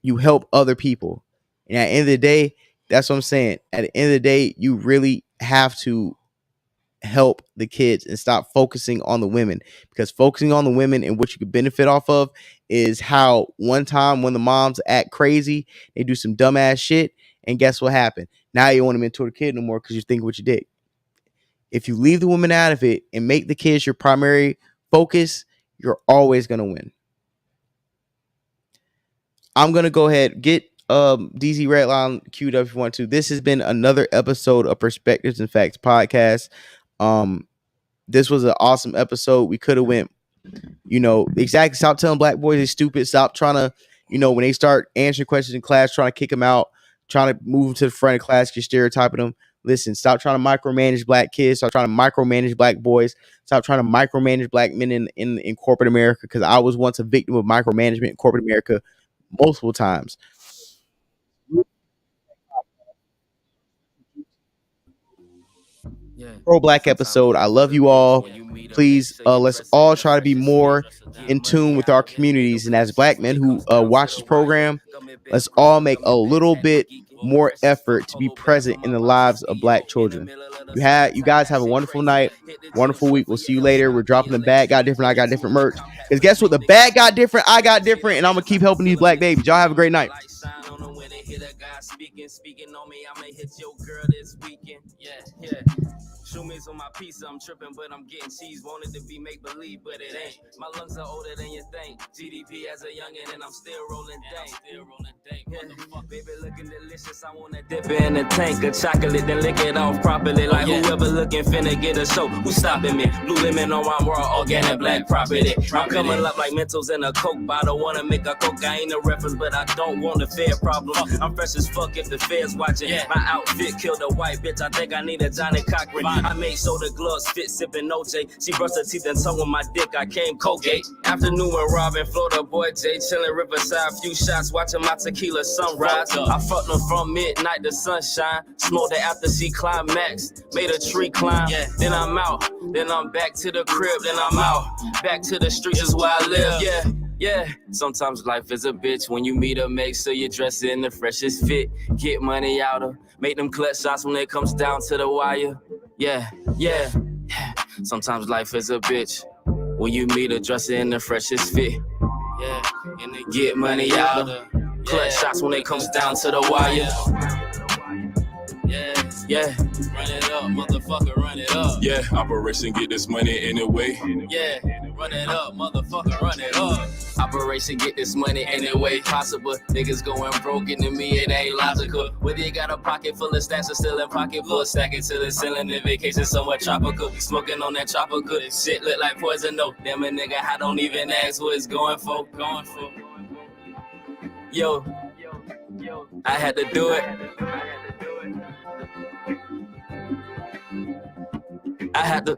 you help other people. And at the end of the day, that's what I'm saying. At the end of the day, you really have to help the kids and stop focusing on the women, because focusing on the women and what you could benefit off of is how one time when the moms act crazy, they do some dumbass shit, and guess what happened? Now you don't want to mentor the kid no more because you think what you did. If you leave the woman out of it and make the kids your primary focus, you're always going to win. I'm going to go ahead, get DZ Redline queued up if you want to. This has been another episode of Perspectives and Facts podcast. This was an awesome episode. We could have went, exactly. Stop telling black boys they're stupid. Stop trying to, when they start answering questions in class, trying to kick them out, trying to move them to the front of class, you're stereotyping them. Listen, stop trying to micromanage black kids. Stop trying to micromanage black boys. Stop trying to micromanage black men in corporate America, because I was once a victim of micromanagement in corporate America multiple times. Pro-black episode. I love you all. Please, let's all try to be more in tune with our communities. And as black men who watch this program, let's all make a little bit more effort to be present in the lives of black children. You guys have a wonderful night, wonderful week. We'll see you later. We're dropping the Bag Got Different, I Got Different merch. Because guess what? The bag got different, I got different, and I'm going to keep helping these black babies. Y'all have a great night. Speaking on me, I'ma hit your girl this weekend. Yeah. Shooters on my pizza, I'm tripping, but I'm getting cheese. Wanted to be make believe, but it ain't. My lungs are older than you think. GDP as a youngin', and I'm still rolling dank. Yeah. Baby looking delicious, I wanna dip it in a tank of chocolate, then lick it off properly. Like whoever looking finna get a show, who stopping me? Blue lemon on my world, organic black property. I'm coming up like Mentos in a Coke bottle. Wanna make a Coke, I ain't a reference, but I don't want a fair problem. I'm fresh as fuck if the feds watching. My outfit killed a white bitch, I think I need a Johnny Cochran. I made sure the gloves fit, sipping OJ. She brushed her teeth and tongue with my dick, I came Colgate. Afternoon when Robin, Florida boy Jay, chilling Riverside, few shots, watching my tequila sunrise. I fucked them from midnight to sunshine, smoked it after she climaxed, made a tree climb. Then I'm out, then I'm back to the crib, then I'm out, back to the streets is where I live. Yeah, sometimes life is a bitch. When you meet her, make sure you dress in the freshest fit. Get money out of, make them clutch shots when it comes down to the wire. Yeah. Sometimes life is a bitch. When you meet her, dress in the freshest fit. Yeah, and they get money out of, clutch shots when it comes down to the wire. Yeah, run it up, motherfucker, run it up. Yeah, Operation Get This Money Anyway. Yeah, run it up, motherfucker, run it up. Operation Get This Money any way possible. Niggas going broke, and to me it ain't logical. Whether you got a pocket full of stacks or still in pocket full, stacking to the ceiling in vacation somewhere tropical. Smoking on that tropical, shit look like poison though. Damn a nigga, I don't even ask what it's going for. Yo, I had to do it. I had to.